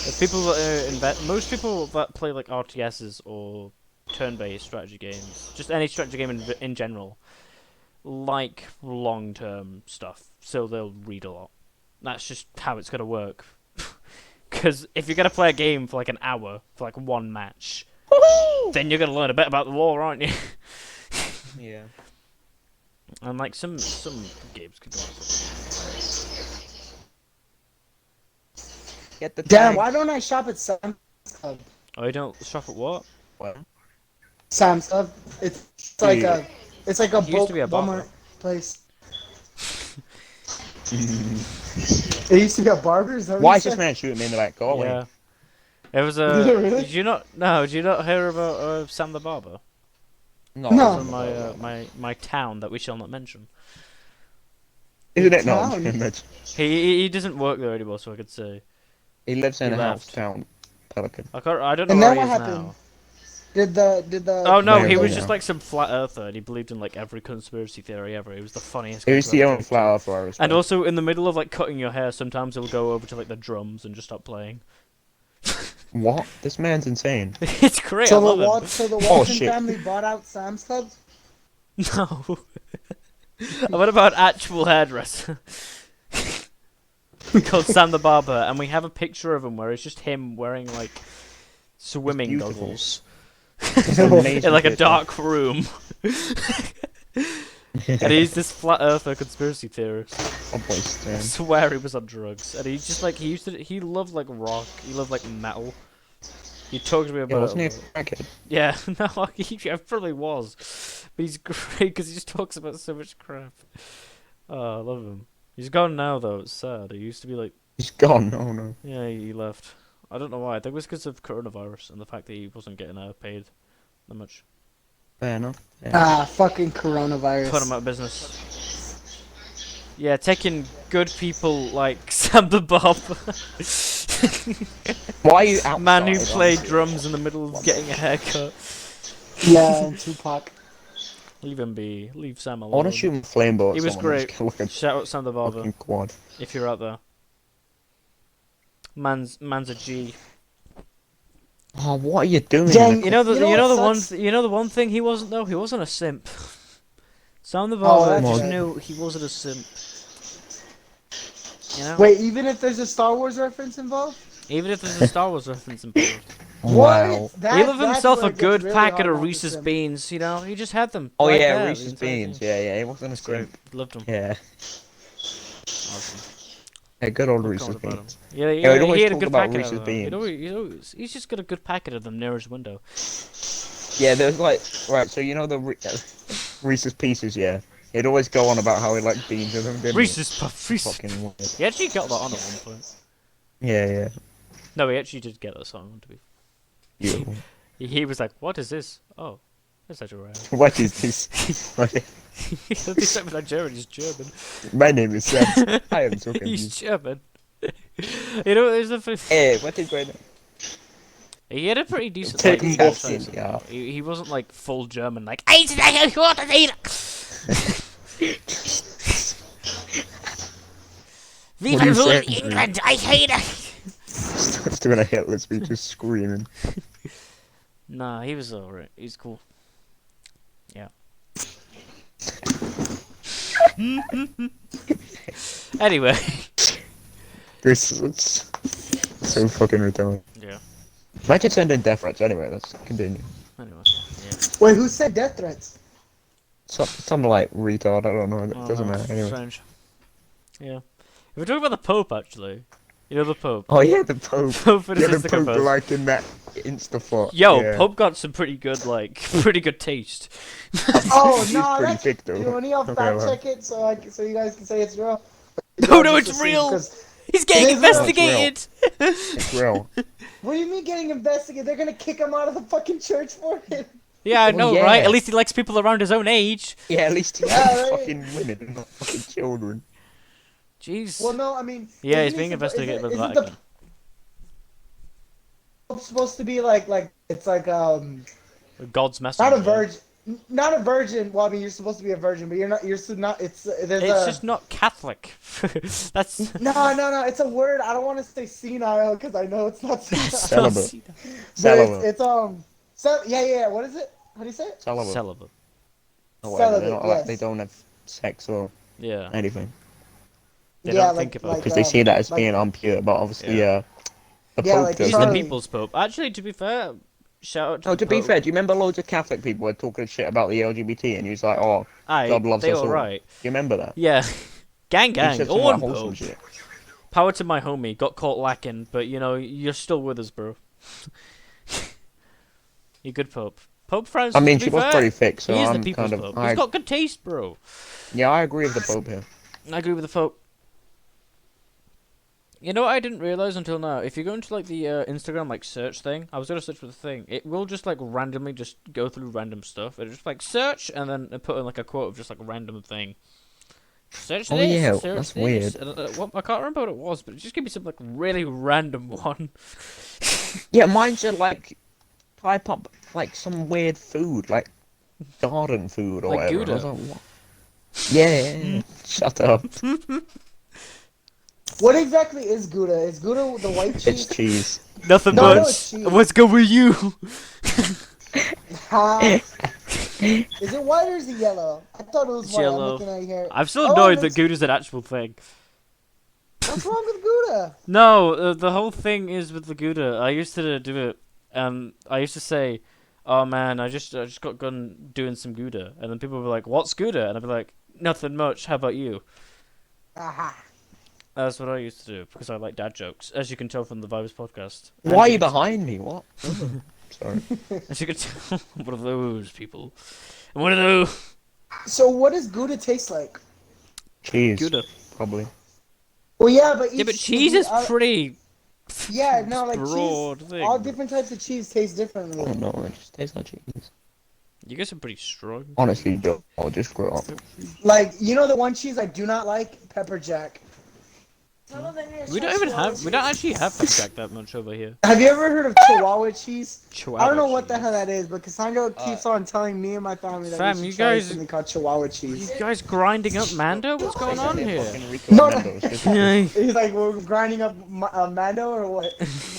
If people that most people that play like RTSs or turn-based strategy games, just any strategy game in general, like long-term stuff, so they'll read a lot. That's just how it's gonna work. Because if you're gonna play a game for like an hour for like one match, then you're gonna learn a bit about the war, aren't you? Yeah. And like some games could do it. Get the damn, tag. why don't I shop at Sam's Club? Oh, you don't shop at what? Well, Sam's Club. It's like Yeah. it's like a It used to be a Walmart barber. place. It used to be a barber. Is that what why you is this said? man shooting me in the back? Go away. Yeah. It was Did it really? Did you not? No. Did you not hear about Sam the Barber? No. No. From my town that we shall not mention. Isn't it not? Town. He doesn't work there anymore, so I could say. He lives in He a house left. town, Pelican. I don't know And where then he what is happened? now. Did the Oh no, Where he is was he just now? like some flat earther, and he believed in like every conspiracy theory ever. He was the funniest. He was guy the ever only talked to. flower for I respect. And also, in the middle of like cutting your hair, sometimes he'll go over to like the drums and just stop playing. What? This man's insane. It's great. I so the love him. So the Watson shit. family bought out Sam's Club. No. What about an actual hairdresser? Called Sam the Barber, and we have a picture of him where it's just him wearing like swimming beautiful. goggles It's an amazing in like a picture. dark room. And he's this flat earther conspiracy theorist. Oh, boy, I swear he was on drugs, and he just like he loved like rock, he loved like metal. He talked to me Yeah, about wasn't he a it. crackhead? Yeah, no, I probably was, but he's great because he just talks about so much crap. Oh, I love him. He's gone now though. It's sad. He used to be like, He's gone. Oh no. yeah, he left. I don't know why. I think it was because of coronavirus and the fact that he wasn't getting paid that much. Fair enough. Yeah. Ah, fucking coronavirus. Put him out of business. Yeah, taking good people like Sam the Barber. Why are you outside? Man who played honestly? drums in the middle of getting a haircut. Yeah, and Tupac. Leave him be. Leave Sam I alone. want to shoot him flame bolt. He was great. Look at Shout out Sam the Barber fucking quad. if you're out there. Man's a G. Oh, what are you doing? Dang, You know the You know you know what the one sucks? you know the one thing he wasn't though. He wasn't a simp. Sam the Oh, Barber that's just right. knew he wasn't a simp. You know. Wait, even if there's a Star Wars reference involved? Even if there's a Star Wars reference involved. Wow. What? That, He loved that's himself where a it gets good really packet hard of not to Reese's simp. beans. You know, he just had them. Oh right yeah, there the Reese's entire beans. game. Yeah, yeah. He wasn't a It's great. simp. Loved them. Yeah. Awesome. Yeah, good old No Reese's comment about beans. him. Yeah, Yeah, we'd always he had a talk good about packet Reese's of them. beans. He's just got a good packet of them near his window. Yeah, there's like right. So you know the Reese's Pieces. Yeah, he'd always go on about how he liked beans in them. Didn't Reese's Puff. he? Reese's. Fucking weird. He actually got that on at one point. Yeah, yeah. No, he actually did get that song. To be. You. He was like, "What is this? Oh, that's such a rare." What is this? He's not Nigerian. He's German. My name is Sam. I am so He's confused. German. You know, there's a. Hey, what is going on? He had a pretty decent. Take like, him off accent. in, yeah. He wasn't like full German, like. What are you saying? England, I hate it. Starts doing a Hitler speech, just screaming. Nah, he was alright. He's cool. Yeah. Anyway. This is so fucking retarded. Yeah. Imagine sending death threats. Anyway, let's continue. Anyway. Yeah. Wait, who said death threats? Some like retard. I don't know. It doesn't matter. Anyway. Strange. Yeah. If we're talking about the Pope, actually, you know the Pope. Oh yeah, the Pope. Pope and Yeah, his the Instagram Pope post. liking that Instafot. Yo, yeah. Pope got some pretty good, like, pretty good taste. Oh He's no, pretty that's thick though. you want to Okay, fact well. check it so you guys can say it's real. No, no, just it's assume, real. 'cause- He's getting It is real. investigated. It's real. What do you mean getting investigated? They're gonna kick him out of the fucking church for it. Yeah, I know, yeah. right? At least he likes people around his own age. Yeah, at least he Yeah, likes right. fucking women and not fucking children. Jeez. Well, no, I mean. Yeah, he's isn't being he suppo- investigated by the isn't Vatican. Pope supposed to be like it's like God's messenger. not a virgin, not a virgin. Well, I mean, you're supposed to be a virgin, but you're not. You're not. It's there's It's just not Catholic. That's no. It's a word. I don't want to say senile because I know it's not senile. Celibate. But Celibate. yeah. What is it? How do you say it? Celibate. celibate. Or whatever. They're Celibate, not like yes. they don't have sex or Yeah. anything They Yeah, don't like- think about like, it. because they see that as like- being impure. But obviously, Yeah. the Yeah, Pope like, does. He's the Charlie- people's pope. Actually, to be fair, shout out to No, the to be Pope. fair, do you remember loads of Catholic people were talking shit about the LGBT, and he was like, "Oh, Aye, God loves they us all all." right. you remember that?" Yeah. Gang He gang. said some All like on wholesome Pope. shit. Power to my homie. Got caught lacking, but you know, you're still with us, bro. You good Pope. Pope Francis, I mean, to she be was fair, pretty thick, so he is I'm the people's kind of. Pope. He's got good taste, bro. Yeah, I agree with the Pope here. I agree with the Pope. You know what I didn't realize until now? If you go into like the Instagram like search thing, I was gonna search for the thing. It will just like randomly just go through random stuff. It just like search and then it put in like a quote of just like a random thing. Search Oh, this. yeah, search that's this. weird. And, I can't remember what it was, but it just gave me some like really random one. Yeah, mine said like type up like some weird food, like garden food or Like whatever. And I was Gouda. like, what? Yeah. Shut up. What exactly is Gouda? Is Gouda the white It's cheese? cheese. Nothing No, I know much. it's cheese. What's good with you? Ha. Is it white or is it yellow? I thought it was It's white. yellow. I'm looking at it here. I'm still Oh, annoyed it that looks- Gouda's an actual thing. What's wrong with Gouda? No, the whole thing is with the Gouda. I used to do it. I used to say, "Oh man, I just got done doing some Gouda," and then people would be like, "What's Gouda?" And I'd be like, "Nothing much. How about you?" Aha. That's what I used to do because I like dad jokes, as you can tell from the Vibes podcast. Why are you behind me? What? Sorry. As you can tell, one of those people. And one of those So what does Gouda taste like? Cheese. Gouda. Probably. Well, yeah, but Yeah, but cheese is pretty yeah, no, like broad cheese. thing. All different types of cheese taste differently. I don't know. It just tastes like cheese. You guys are pretty strong. Honestly, Joe, I'll just grow up. Like, you know the one cheese I do not like? Pepper jack. We don't actually have pepper jack that much over here. Have you ever heard of Chihuahua cheese? Chihuahua I don't know what the cheese. hell that is, but Cassandra keeps on telling me and my family that Fam, we you should try guys- something called Chihuahua cheese. You guys grinding up Mando? What's going on here? Fucking Rico No, Mendoza, just- Yeah. He's like, we're grinding up Mando or what?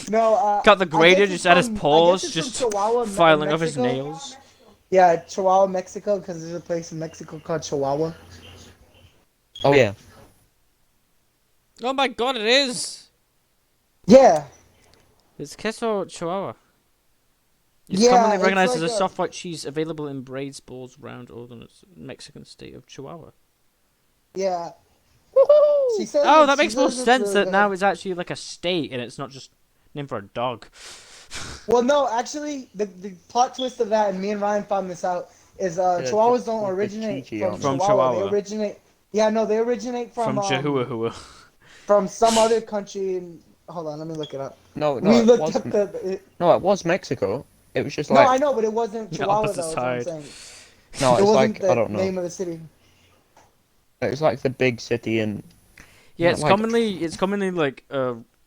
No, Got the I grater guess it's just at his from- I paws, guess it's from just Chihuahua, filing off his Mexico. nails. Yeah, Chihuahua, Mexico, because there's a place in Mexico called Chihuahua. Oh yeah. Oh my god, it is! Yeah. It's queso Chihuahua. It's Yeah, commonly it's recognized like as a a- soft white cheese available in braids, balls, round, or the Mexican state of Chihuahua. Yeah. She says Oh, it- that she makes more says it's sense really that good. now it's actually like a state and it's not just named for a dog. Well, no, actually, the plot twist of that, and me and Ryan found this out, is Chihuahuas don't the originate Chichi from, on From Chihuahua. Chihuahua. They originate. Yeah, no, they originate From from Chihuahua. from some other country. In, hold on, let me look it up. No, we it looked wasn't. up the. No, it was Mexico. It was just No, like I know, but it wasn't The Chihuahua though. opposite Is what I'm side. saying. no, It it's wasn't like the I don't know. name of the city. It's like the big city in. Yeah, Not it's like- commonly like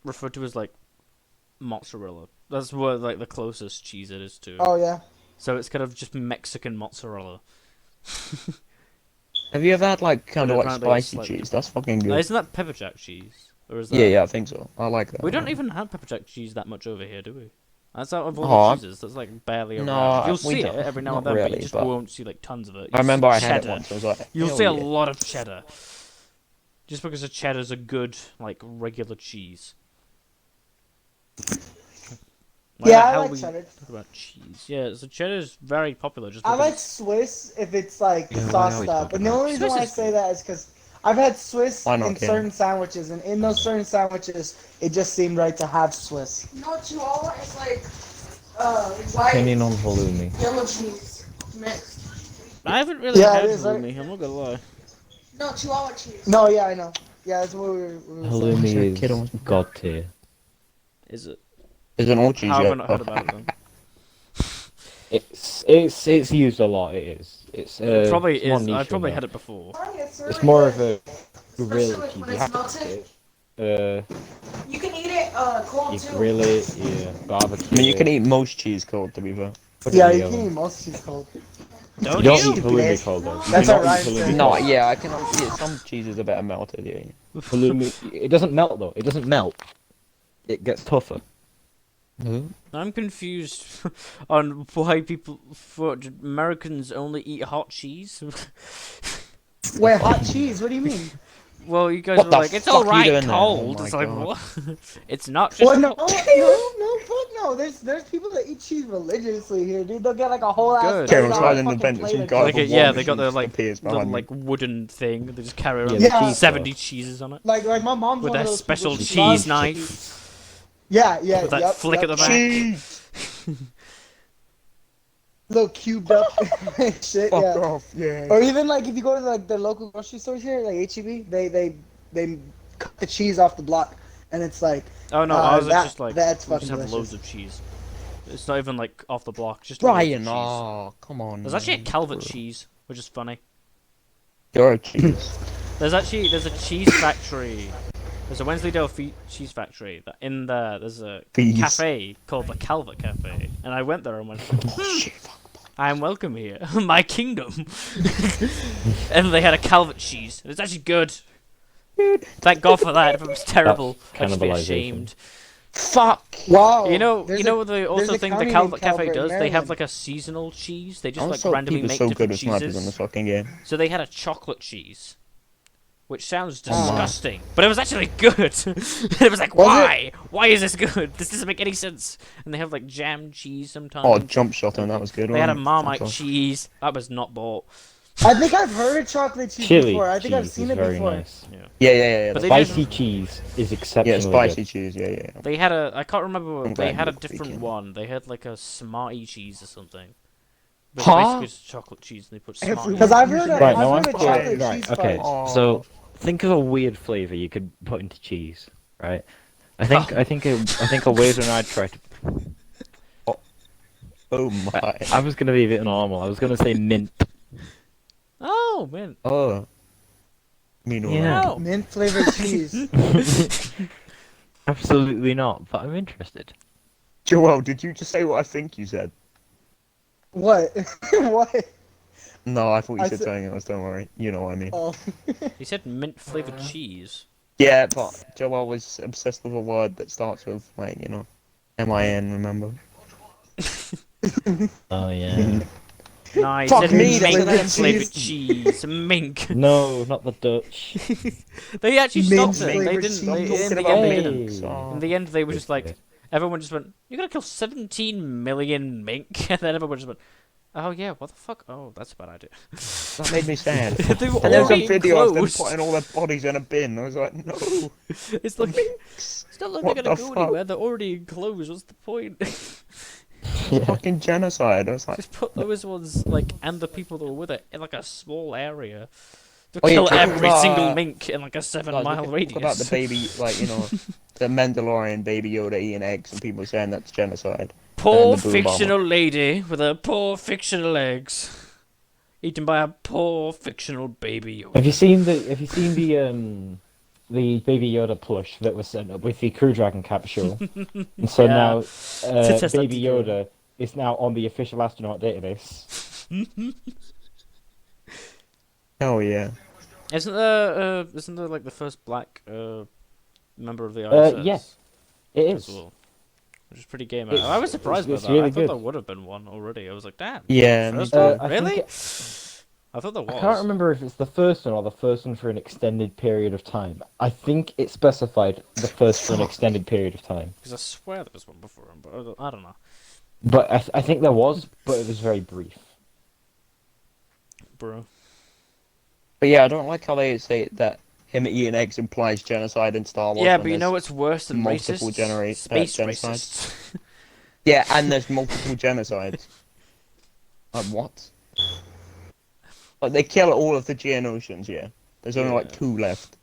referred to as like mozzarella. That's what like the closest cheese it is to. Oh yeah. So it's kind of just Mexican mozzarella. Have you ever had like kind But of like apparently it's spicy slightly cheese? That's fucking Now, good. isn't that pepper jack cheese? Or is that... Yeah, yeah, I think so. I like that. We don't one. even have pepper jack cheese that much over here, do we? That's out of all Oh, the cheeses. That's like barely around. No, You'll we see it don't. every now and Not then, but you really, just but- won't see like tons of it. I You'll remember see I had it cheddar. once. I was like, You'll hell see a yeah. lot of cheddar. Just because the cheddar's a good like regular cheese. Why Yeah, the I hell like we cheddar. talk about cheese? Yeah, so cheddar's very popular. Just I because like Swiss if it's like Yeah, why are sauced we up. talking And the about only reason Swiss why I is say good. that is because I've had Swiss Why not, in Kim? certain sandwiches, and in those certain sandwiches, it just seemed right to have Swiss. No, Chihuahua is like white Opinion on halloumi. yellow cheese mixed. I haven't really Yeah, had it is, right? halloumi. I'm not gonna lie. No, Chihuahua cheese. No, yeah, I know. Yeah, that's what we were saying. Halloumi Sure, kid is almost- god tier. Is it? There's an old cheese How have I yet. not heard about it then? It's used a lot. It is. It's Probably it's more is. niche I probably than had that. it before. It's more of a Especially grilled cheese. when You it's have melted. to You can eat it cold you too. grill it, you barbecue I mean, you can it, eat most cheese cold, to be fair. put it Yeah, in you the can oven. eat most cheese cold. Don't You don't you? eat halloumi Yes. cold though. You That's do what not Ryan eat halloumi said. No, cold. yeah, I can. Yeah, some cheeses are better melted. Yeah. Halloumi, it doesn't melt though. It doesn't melt. It gets tougher. I'm confused on why Americans only eat hot cheese. Wait, hot cheese? What do you mean? Well, you guys What were the like, it's fuck are you alright doing there? Oh cold. my It's like, God. what? It's not just Well, no, cold. fuck no. There's people that eat cheese religiously here, dude. They'll get like a whole ass Good. plate Karen on tried a an fucking adventure. plate She of got Like, the cheese. yeah, one they got cheese the like appears the behind me. like wooden thing. They just carry around Yeah, like the cheese 70 stuff. cheeses on it Like my mom's with one of that those special people, she cheese loves knife cheese. Yeah, with that yep, flick yep, at the yep. back. Cheese! Little cubed up shit, Fuck yeah. off, yeah. Or even like if you go to like the local grocery stores here, like HEB, they cut the cheese off the block, and it's like Oh no, ours are that- just like that's we fucking just have delicious. loads of cheese. It's not even like off the block, just Brian, loads of cheese. oh, come on. There's actually a man. Calvert cheese, which is funny. You're a cheese. There's a cheese factory. There's a Wensleydale cheese factory. That in there, there's a Please. cafe called the Calvert Cafe, and I went there and went, Oh, shit, fuck. "I am welcome here, my kingdom." And they had a Calvert cheese. It was actually good. Thank God for that. If it was terrible, I'd just be cannibalization. ashamed. Fuck! wow. You know, there's you know the also a thing the county Calvert named Cafe Calvert, does. They have Maryland. like a seasonal cheese. They just I'm like so randomly people make so good different at snipers in cheeses. this fucking game. So they had a chocolate cheese, which sounds Oh, wow. disgusting, but it was actually good. It was like, Was it? why? Why is this good? This doesn't make any sense. And they have like jam cheese sometimes. Oh, jump shot on that was good. They had a wasn't it? Marmite Jump shot. cheese that was not bought. I think I've heard of chocolate cheese Chili before. I think I've cheese seen is it very before. nice. Yeah. But they Spicy didn't- cheese is Yeah, exceptionally spicy good. cheese. Yeah. They had a I can't remember. I'm They glad had a you're different speaking. one. They had like a Smartie cheese or something. But Huh? basically it's chocolate cheese and they put Everyone- Smartie. Because I've heard of, Right, I've now heard I'm of chocolate right. cheese Okay, fudge. Aw. so think of a weird flavor you could put into cheese, right? I think a weird one I'd try to. Oh my. I was gonna be a bit normal. I was gonna say mint. Oh man. Oh. Meanwhile. Yeah. No. Mint flavored cheese. Absolutely not, but I'm interested. Joel, did you just say what I think you said? What? What? No, I thought you I said said- something else. Don't worry. You know what I mean. Oh. He said mint flavored cheese. Yeah, but Joel was obsessed with a word that starts with like M-I-N. Remember? Oh yeah. No, he Fuck said me, that's mint what flavored cheese. Mink. No, not the Dutch. They actually Mint stopped it. They flavored didn't. cheese. They, in Talking the about end, they Hey. didn't. minks, oh. In the end, they were just like, everyone just went, "You're gonna kill 17 million mink," and then everyone just went, "Oh yeah, what the fuck? Oh, that's a bad idea." That made me sad. They were And there's a already video of them enclosed. putting all their bodies in a bin. I was like, no. It's like it's not like What they're gonna the go fuck? anywhere. They're already enclosed. What's the point? Yeah. Fucking genocide. I was like, Just put those ones like and the people that were with it in like a small area. To Oh, yeah, kill talk every about, single mink in like a 7-mile talk radius. about the baby, like, the Mandalorian baby Yoda eating eggs, and people saying that's genocide. Poor and the Boom Bomber. fictional lady with her poor fictional eggs, eaten by a poor fictional baby Yoda. Have you seen the Baby Yoda plush that was sent up with the Crew Dragon capsule? And so Yeah. now To test Baby that theory. Yoda is now on the official astronaut database. Hell yeah. Isn't there like the first black member of the ISS? Yeah, It as is. well? Which is pretty game. It's- I was surprised by it's that. really I thought good. there would have been one already. I was like, damn. Yeah, First me one? I think Really? it- I thought there was. I can't remember if it's the first one or the first one for an extended period of time. I think it specified the first for an extended period of time. Because I swear there was one before him, but I don't know. But I think there was, but it was very brief. Bro. But yeah, I don't like how they say that him eating eggs implies genocide in Star Wars. Yeah, when but you there's- know what's worse than multiple racists? Space genocide. racists. Yeah, and there's multiple genocides. Like, what? Like, they kill all of the Geonosians, yeah. There's only, like, Yeah. 2 left.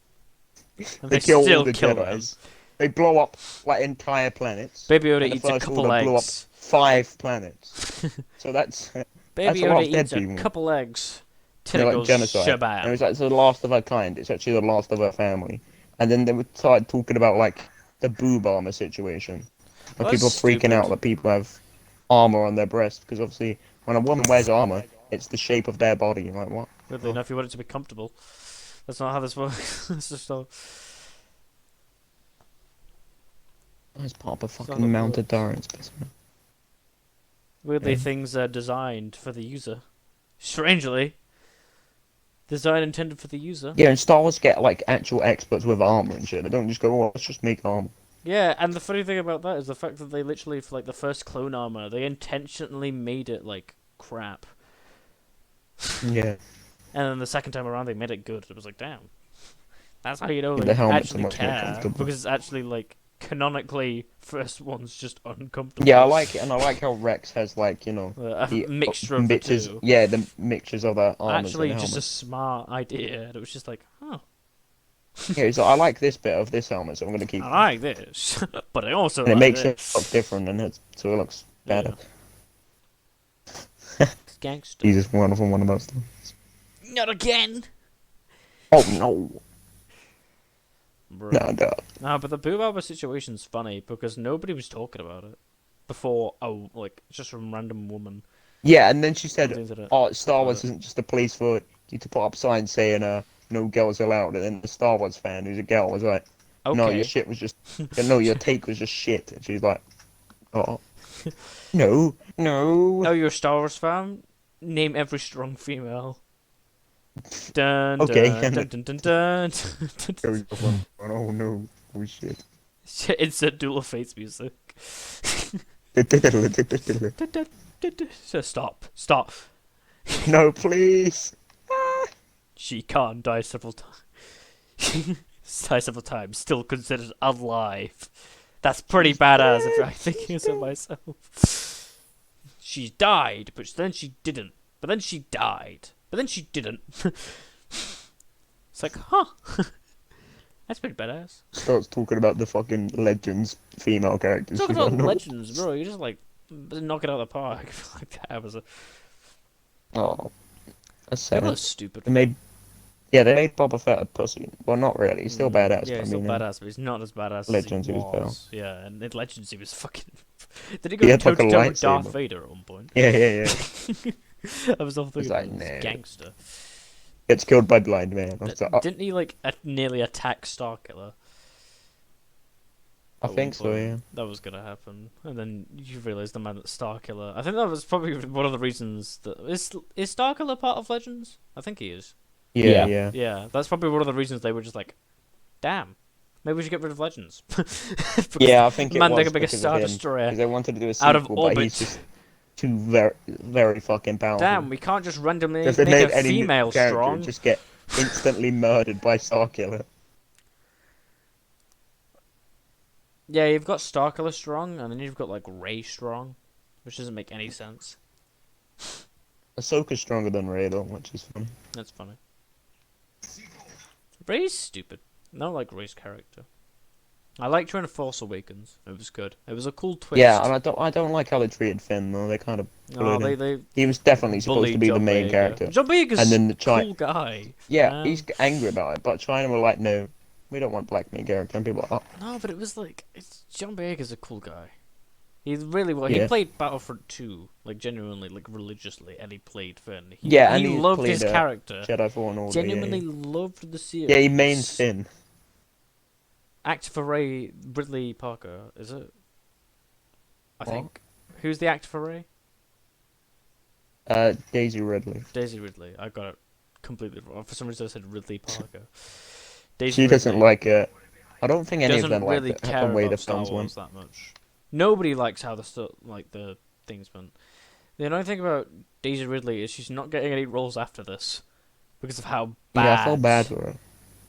And They kill still all the kill them. Jedis. They blow up, like, entire planets. Baby Yoda And the eats a First couple Order blew up eggs. 5 planets. So that's Baby a lot Yoda of dead eats a people. couple eggs till it like goes genocide. And shabam. it was like it's the last of her kind. It's actually the last of her family. And then they would start talking about like the boob armor situation. Like Well, people that's freaking stupid. out that people have armor on their breast because obviously when a woman wears armor, it's the shape of their body. You're like what? Weirdly enough, you want it to be comfortable. That's not how this works. It's just all... It's part of a not how fucking it mounted works. tyrant's. Weirdly, Yeah. things are designed for the user. Strangely, design intended for the user. Yeah, and Star Wars get like actual experts with armor and shit. They don't just go, oh, let's just make armor. Yeah, and the funny thing about that is the fact that they literally, for like the first clone armor, they intentionally made it like crap, Yeah, and then the second time around they made it good. It was like, damn, that's how you know The they helmets are actually much more care, comfortable. because it's actually like canonically first one's just uncomfortable. yeah, I like it, and I like how Rex has like A the mixture of the mixes. two. Yeah, the mixtures of the armors Actually, and just a helmets. smart idea. And it was just like, huh, Yeah, so I like this bit of this helmet, so I'm gonna keep. I like this, but I also And it like makes this. it look different, and it's so it looks better. It's gangster. Jesus, wonderful one of those things. Not again. Oh no, Bro. no. No, but the Boob Albert situation's funny because nobody was talking about it before. Oh, like just some random woman. Yeah, and then she said, Something to that. "Oh, Star Wars isn't just a place for you to put up signs saying no girls allowed." And then the Star Wars fan, who's a girl, was like, "No, Okay. your shit was just no, your take was just shit." And she's like, "Oh, no, no." Oh, you're a Star Wars fan? Name every strong female. Dun, Okay, dun, and dun, dun, dun, dun, dun. Oh no, oh shit. Insert Duel of Fates music. So stop. No, please. She can't die several times. Die several times. Still considered alive. That's pretty badass if I'm thinking so myself. She died, but then she didn't. But then she died. But then she didn't. It's like, huh. That's pretty badass. Starts talking about the fucking Legends female characters. Talk She's about like, no. Legends, bro. You just like knock it out of the park. Like that was a... Oh, that's People are sad. stupid. They made Boba Fett a pussy. Well, not really. He's still badass. Yeah, but he's I still mean, badass, but he's not as badass Legends, as he he was better. was. Yeah, and in Legends he was fucking... Did he He go had, toe like, a to toe with Darth lightsaber. Vader at one point? Yeah. I was all thinking like, about this nah. gangster. Gets killed by blind man. I was like, oh, Didn't he like nearly attack Starkiller? I at think one so. point? Yeah. That was gonna happen, and then you realise the man that's Starkiller. I think that was probably one of the reasons that is Starkiller part of Legends. I think he is. Yeah. Yeah, that's probably one of the reasons they were just like, damn, maybe we should get rid of Legends. Because Yeah, I think it man, was they could make a because of Star him, Destroyer. because they wanted to do a sequel, out of but orbit. he's just too very, very fucking powerful. Damn, we can't just randomly If they make made a any new female character, strong. just get instantly murdered by Starkiller. Yeah, you've got Starkiller strong, and then you've got like Rey strong, which doesn't make any sense. Ahsoka's stronger than Rey though, which is funny. That's funny. Rey's stupid. I don't like Rey's character. I liked her in Force Awakens. It was good. It was a cool twist. Yeah, and I don't like how they treated Finn though. They kind of Oh, bullied him. they He was definitely supposed bullied to be the John main Boyega. character. John Boyega's And then the cool guy. Yeah, he's angry about it, but China were like, no, we don't want black main character. And people are like, oh, No, but it was like John Boyega's a cool guy. He really well. He Yeah. played Battlefront 2 like genuinely, like religiously, and he played Finn. Yeah, and he he loved played, his character. Jedi Fallen Order. Genuinely loved the series. Yeah, he mains Finn. Actor for Ray, Ridley Parker, is it? I What? think. Who's the actor for Ray? Daisy Ridley. Daisy Ridley. I got it completely wrong. For some reason I said Ridley Parker. Daisy She doesn't Ridley like it. I don't think any of doesn't them like really the care way about the Star films Wars went. that much. Nobody likes how the things went. The only thing about Daisy Ridley is she's not getting any roles after this because of how bad, Yeah, I felt bad for her.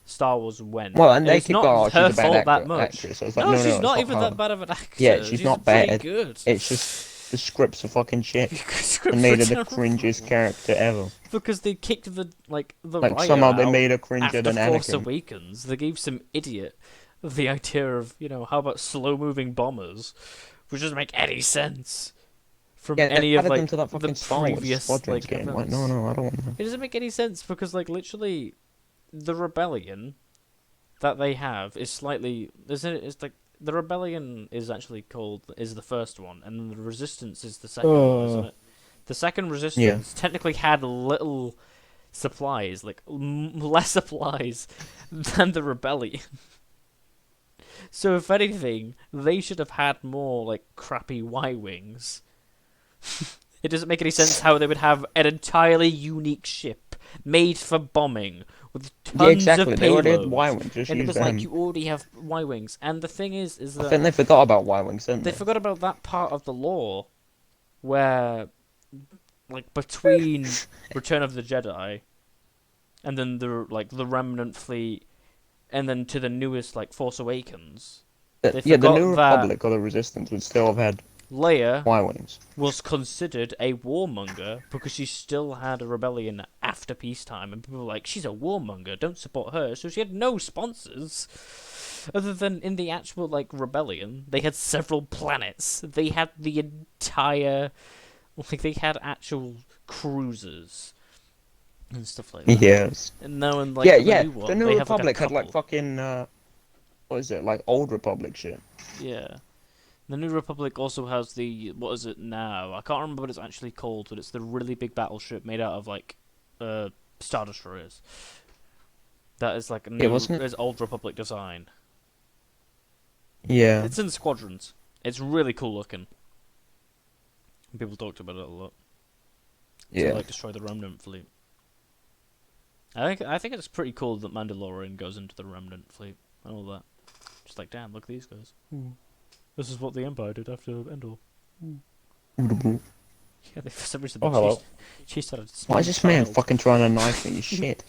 Star Wars went. Well, and they it's keep not going, oh, her she's a bad fault actor, that much. actress. I was like, No, no, she's it's not even her. that bad of an actor. Yeah, she's not pretty bad. good. It's just the scripts are fucking shit. Scripts And made were her the terrible. cringiest character ever. Because they kicked the Like writer somehow they out made her cringer after than Force Anakin. Awakens. They gave some idiot the idea of how about slow moving bombers, which doesn't make any sense from Yeah, any they of added like them to that the fucking Star Wars previous Squadrons like game. Like, events. no, I don't want that. It doesn't make any sense because like literally, the rebellion that they have is slightly. Isn't it? It's like the rebellion is actually called is the first one, and the resistance is the second one, isn't it? The second resistance technically had little supplies, like less supplies than the rebellion. So if anything, they should have had more like crappy Y-wings. It doesn't make any sense how they would have an entirely unique ship made for bombing with tons Yeah, exactly. of They already had payloads. Y-wings. Just And it use was them. like you already have Y-wings, and the thing is I that think they forgot about Y-wings, didn't they they? forgot about that part of the lore where, like, between Return of the Jedi and then the Remnant fleet, and then to the newest like Force Awakens, they Yeah, the forgot New that Republic or the Resistance would still have had Leia Y-wings. was considered a warmonger because she still had a rebellion after peacetime, and people were like, she's a warmonger, don't support her. So she had no sponsors other than in the actual like rebellion. They had several planets. They had the entire they had actual cruisers and stuff like that. Yes. And now in like Yeah, the yeah. new one, The New they have Republic like a had like couple. fucking what is it? Like Old Republic shit. Yeah. The New Republic also has the, what is it now? I can't remember what it's actually called, but it's the really big battleship made out of like Star Destroyers. That is like a new, wasn't it? is Old Republic design. Yeah. It's in Squadrons. It's really cool looking. People talked about it a lot. Yeah. To like destroy the Remnant fleet. I think it's pretty cool that Mandalorian goes into the Remnant fleet and all that. Just like, damn, look at these guys. This is what the Empire did after Endor. Yeah, they, for some reason, Oh, hello. she started. Why is this man fucking trying to knife me? You shit.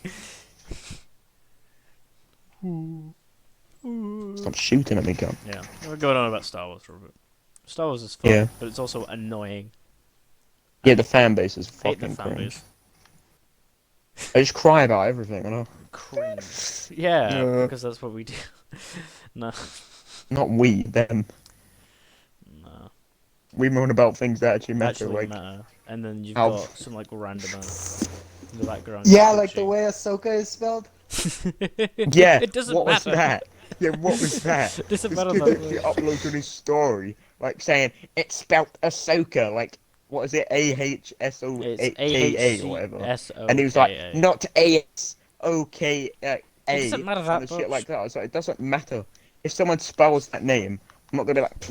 Stop shooting at me, gun. Yeah, we're going on about Star Wars for a bit. Star Wars is fun, Yeah. but it's also annoying. Yeah, the fan base is Hate the fucking fan cringe. base. I just cry about everything, I know. Cringe. Yeah, Yeah. because that's what we do. No, Not we, them. no. We moan about things that actually matter, Actually like matter. And then you've How- got some like random in the background. Yeah, like the screeching. way Ahsoka is spelled. yeah. It doesn't what matter. was that? Yeah, what was that? It doesn't This matter kid that actually much. uploaded his story, like saying it's spelt Ahsoka, like what is it? It's AHSOKA or whatever. AHCSOKA. And he was like, not ASOKA. It doesn't matter that and shit much. like that. I was like, it doesn't matter. If someone spells that name, I'm not gonna be like,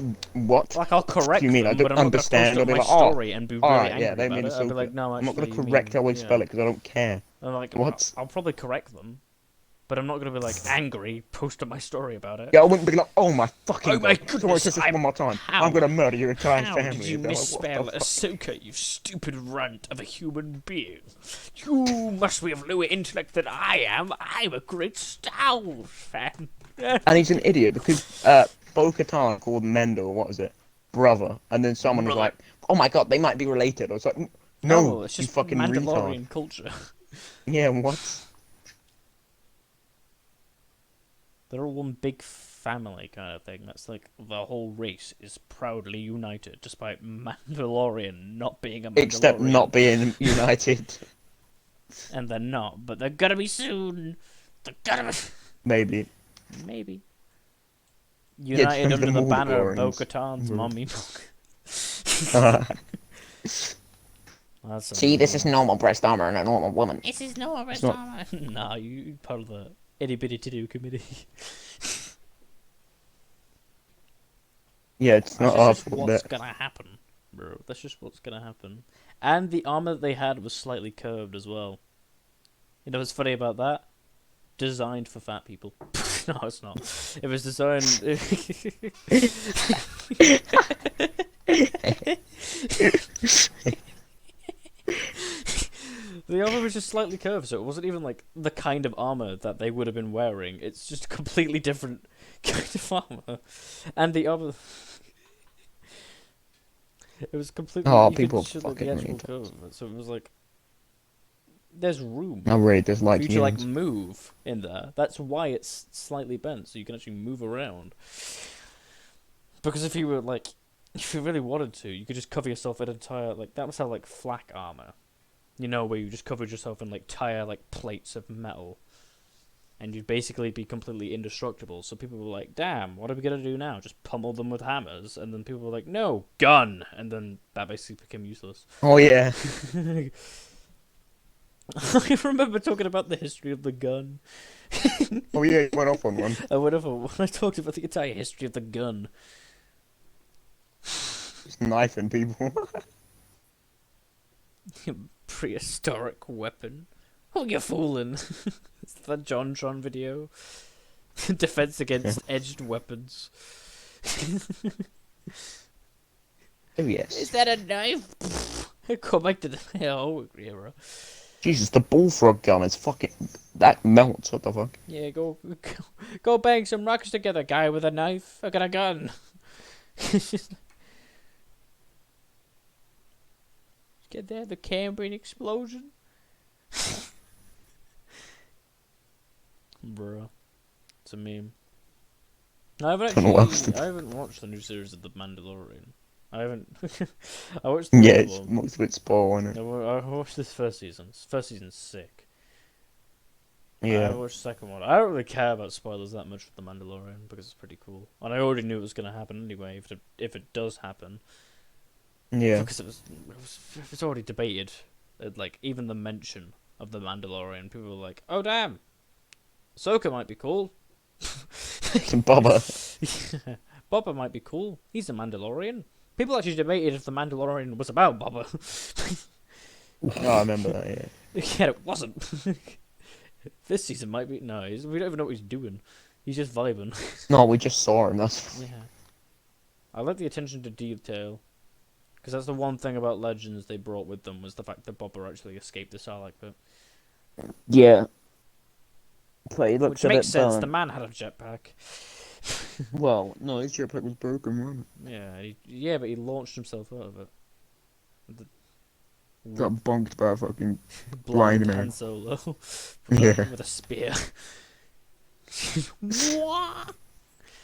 what? Like, I'll correct you mean? I them, don't but I'm not understand. gonna I'll post be up my like, oh, story and be really alright, angry yeah, they about mean it. I'll be Ahsoka. like, no, I'm not actually, gonna you correct mean, how they yeah. spell it because I don't care. I'm like, What? I'll probably correct them, but I'm not gonna be like angry, post up my story about it. Yeah, I wouldn't be like, oh my fucking Oh my God. goodness, Someone says this one more time. how- I'm gonna murder your entire How family. did you They're like, what the misspell fuck? Ahsoka, you stupid runt of a human being? You must be of lower intellect than I am. I'm a great Star Wars fan. And he's an idiot because Bo-Katan called Mendel, what was it? Brother. And then someone was Brother. like, oh my God, they might be related. I was like, no, it's you just fucking Mandalorian retard. culture. Yeah, what? They're all one big family kind of thing. That's like the whole race is proudly united, despite Mandalorian not being a Mandalorian. Except not being united. And they're not, but they're gonna be soon. They're gonna be. Maybe. Maybe. Yeah, United from under the the banner of Mordorians. Bo-Katan's mommy. That's See, this is normal breast armor and a normal woman. This is no arrest not- armor. Nah, you part of the itty bitty to do committee. Yeah, it's not our That's just fault what's that. gonna happen, bro. That's just what's gonna happen. And the armor that they had was slightly curved as well. You know what's funny about that? Designed for fat people. No, it's not. It was designed. The armor was just slightly curved, so it wasn't even like the kind of armor that they would have been wearing. It's just a completely different kind of armor, and the armor. It was completely. Oh, you could people show, like, the fucking actual retards. curve, so it was like. There's room I really for dislike you to like humans. move in there. That's why it's slightly bent, so you can actually move around. Because if you were like, If you really wanted to, you could just cover yourself in entire like that was how like flak armor, where you just covered yourself in like tire like plates of metal, and you'd basically be completely indestructible. So people were like, "Damn, what are we gonna do now? Just pummel them with hammers?" And then people were like, "No, gun!" And then that basically became useless. Oh yeah. I remember talking about the history of the gun. Oh yeah, you went off on one. I talked about the entire history of the gun. Just knifing people. Prehistoric weapon. Oh, you're fooling. It's the JonTron video. Defense against edged weapons. Oh yes. Is that a knife? Go back to the old era. Jesus, the bullfrog gun is fucking... That melts, what the fuck? Yeah, go bang some rocks together, guy with a knife. I got a gun. Get there, the Cambrian explosion. Bruh. It's a meme. I haven't watched the new series of The Mandalorian. I haven't. I watched the Yeah, other it's one. most of it's spoil, isn't it? I watched this first season. First season's sick. I Yeah. watched the second one. I don't really care about spoilers that much with The Mandalorian because it's pretty cool. And I already knew it was going to happen anyway, if it does happen. Yeah. Because it was already debated. Like, even the mention of The Mandalorian, people were like, oh damn, Ahsoka might be cool. Some Bubba. Boba might be cool. He's a Mandalorian. People actually debated if The Mandalorian was about Boba. Oh, I remember that, yeah. Yet it wasn't. This season might be... No, we don't even know what he's doing. He's just vibing. No, we just saw him, that's... Yeah. I like the attention to detail. Because that's the one thing about Legends they brought with them, was the fact that Boba actually escaped the Sarlacc pit. Yeah. But he looks Which makes sense, the man had a jetpack. Well, no, his jetpack was broken, wasn't Yeah, but he launched himself out of it. it? Got bonked by a fucking... Blind blind Han man. Solo. Yeah. With a spear.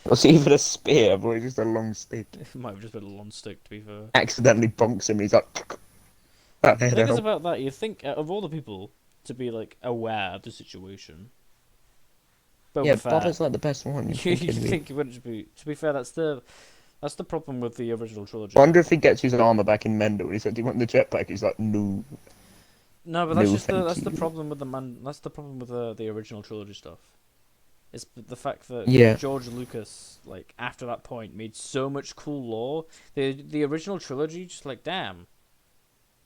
Was it even a spear, or just a long stick? It might have just been a long stick, to be fair. Accidentally bonks him, he's like... That The head thing is out. about that, you think of all the people to be like aware of the situation. Boba Yeah, Fett, Bubba's like the best one. you think it wouldn't be? To be fair, that's the problem with the original trilogy. I wonder if he gets his armor back in Mendel. He said, "Do you want the jetpack?" He's like, "No." No, but that's No, just thank that's the you. problem with That's the problem with the original trilogy stuff. It's the fact that Yeah. George Lucas, like after that point, made so much cool lore. The original trilogy, just like damn,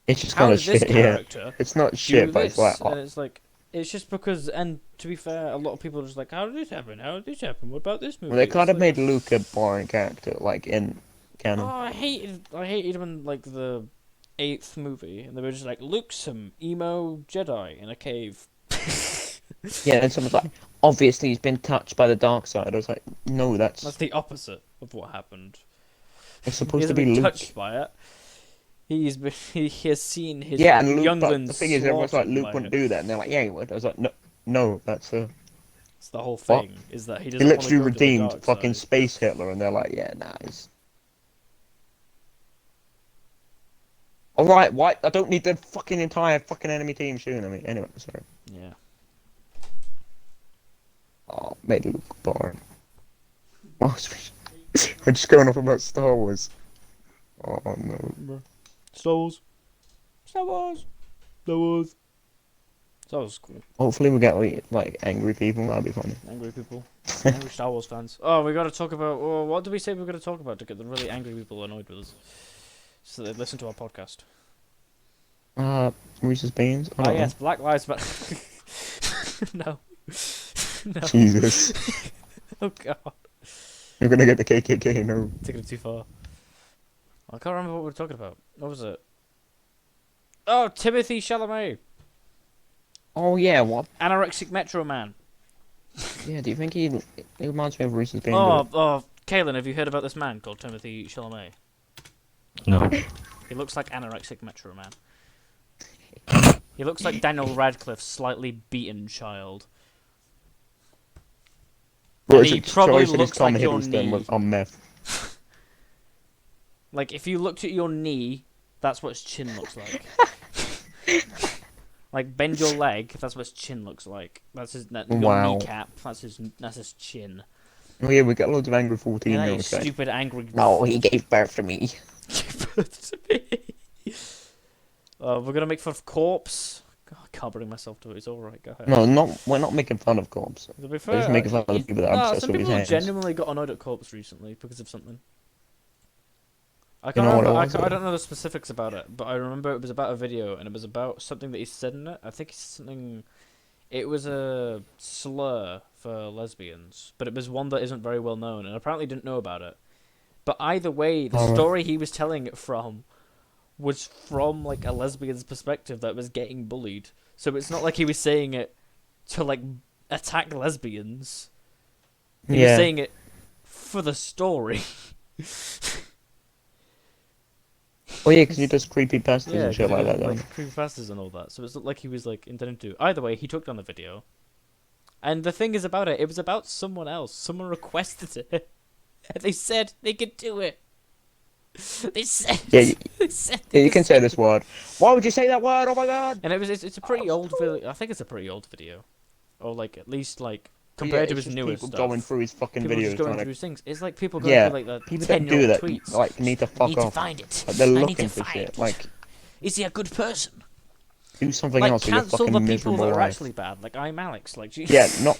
It's just how kind of did this shit. Yeah, character it's not do shit, but this? it's like, And it's like it's just because. And to be fair, a lot of people are just like, how did this happen? How did this happen? What about this movie? well, they It's kind of like, made Luke a boring character, like in canon. Oh, I hated him in like the 8th movie, and they were just like, Luke's some emo Jedi in a cave. Yeah, and someone's like, obviously he's been touched by the dark side. I was like, no, That's that's the opposite of what happened. it's He supposed to hasn't be been Luke. touched by it. He has seen his Yeah, and Luke. But younglings the thing is, everyone's like, slaughtered Luke by wouldn't it. do that, and they're like, yeah, he would. I was like, no, no, that's It's the whole What? thing. Is that he he doesn't want to literally go to the redeemed dark fucking side. space Hitler, and they're like, yeah, nah, he's. Alright, why? I don't need the fucking entire fucking enemy team shooting at me. Anyway, sorry. Yeah. Oh, made it look boring. Oh, I'm just going off about Star Wars. Oh no. Star Wars. Star Wars. Star Wars. Star Wars is cool. Hopefully we get like angry people. That'd be funny. Angry people. Angry Star Wars fans. Oh, we gotta talk about... Oh, what did we say we were gonna talk about to get the really angry people annoyed with us? So they listen to our podcast. Reese's Beans. I Oh don't know. yes, Black Lives Matter. No. No. Jesus, Oh god. you're gonna get the KKK. No. Taking it too far. I can't remember what we were talking about. What was it? Oh, Timothy Chalamet. Oh yeah, what? Anorexic Metro Man. Yeah, do you think he reminds me of Reese's Beans? Oh, Kaylin, have you heard about this man called Timothy Chalamet? No. He looks like Anorexic Metro Man. He looks like Daniel Radcliffe's slightly beaten child. Bro, and it's he a probably choice that his looks Tom like your Hiddleston knee. was on meth. Like, if you looked at your knee, that's what his chin looks like. Like, bend your leg, that's what his chin looks like. That's his your Wow. kneecap. That's his chin. Oh yeah, we got loads of angry Yeah, that 14-year-olds going. stupid, angry. No, he gave birth to me. We're gonna make fun of Corpse. God, I can't bring myself to it. It's all right. Go ahead. No, we're not making fun of Corpse. To be We're fair, just making fun of the people that are obsessed some with his people hands. genuinely got annoyed at Corpse recently because of something. I You can't know what remember. it was, I though? don't know the specifics about it, but I remember it was about a video and it was about something that he said in it. I think it's something. It was a slur for lesbians, but it was one that isn't very well known, and apparently didn't know about it. But either way, the Alright. story he was telling it from was from like a lesbian's perspective that was getting bullied. So it's not like he was saying it to like attack lesbians. He was Yeah. saying it for the story. Oh yeah, because he does creepy pastas Yeah, and shit like that. Though. like creepypastas and all that. So it's not like he was like intending to. Either way, he took down the video. And the thing is about it, it was about someone else. Someone requested it. And they said they could do it. They said. Yeah, they said Yeah, they you could can say this word. Why would you say that word? Oh my god! And it's a pretty old video. I think it's a pretty old video, or like at least like Yeah, compared to it's his just newest people stuff. going through his fucking People videos just going trying through to. his things. It's like people going Yeah, through like the people that 10-year-old do that tweets. like need to I fuck need off. to find it. Like, they're I need looking to for find shit. it. Like, Is he a good person? do something Like else with your cancel fucking the people miserable that are life. actually bad. Like I'm Alex. Like Yeah, not.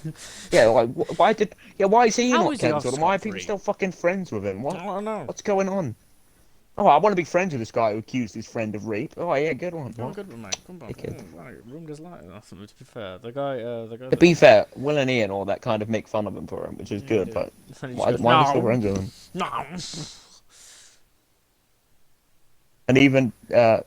Yeah, like why did? Yeah, why is he How not is he off cancelled? And why are scot-free? people still fucking friends with him? I What? don't know. What's going on? Oh, I want to be friends with this guy who accused his friend of rape. Oh yeah, good one. Oh, What? good one, mate. Come on. Dickhead. Oh, right. Room does like nothing. To be fair, the guy To that- be fair, Will and Ian all that kind of make fun of him for him, which is Yeah, good. they But And he why just are goes, they still "No, friends with him? no." And even what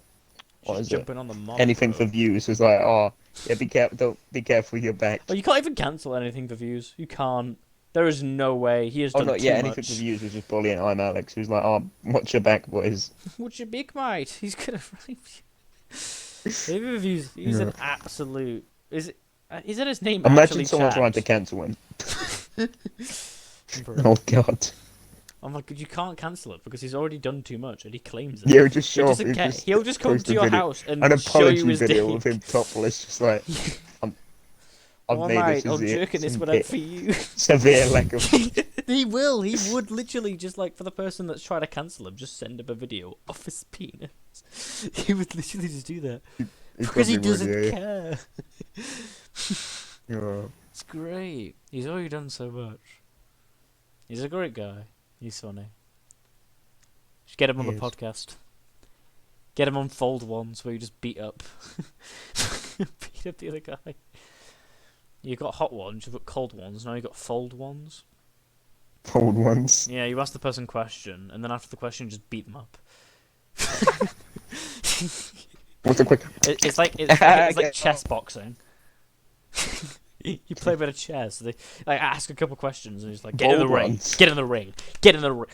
Just is it? jumping on the mob. Anything bro. for views was like, oh yeah, be careful. Don't be careful with your back. Oh, you can't even cancel anything for views. You can't. There is no way. He has Oh done no, too yeah, much. anything for views was just bullying. I'm Alex. Who's like, oh, watch your back, boys. What's your big mate? He's gonna rape you. Maybe reviews. He's an absolute. Is it his name? Imagine actually someone Chad? trying to cancel him. Bro. Oh god. I'm like, you can't cancel it because he's already done too much, and he claims it. Yeah, just He show off. doesn't He care. just He'll just come post to a your video- house and an show you apology his video dick. of him topless, just like I've Oh made mate, this I'm jerking this one out for you. severe lack of. He will. He would literally just like for the person that's trying to cancel him, just send him a video of his penis. He would literally just do that because he probably would, doesn't yeah. care. Yeah. It's great. He's already done so much. He's a great guy. He's funny. Just get him on He the is. podcast. Get him on Fold Ones where you just beat up, beat up the other guy. You got hot ones, you've got cold ones. Now you got fold ones. Old ones. Yeah, you ask the person a question, and then after the question, just beat them up. What's a quick? It's like Okay. chess boxing. You play a bit of chess. They like ask a couple questions, and he's like, "Get in the Bold ring, ones. get in the ring, get in the ring."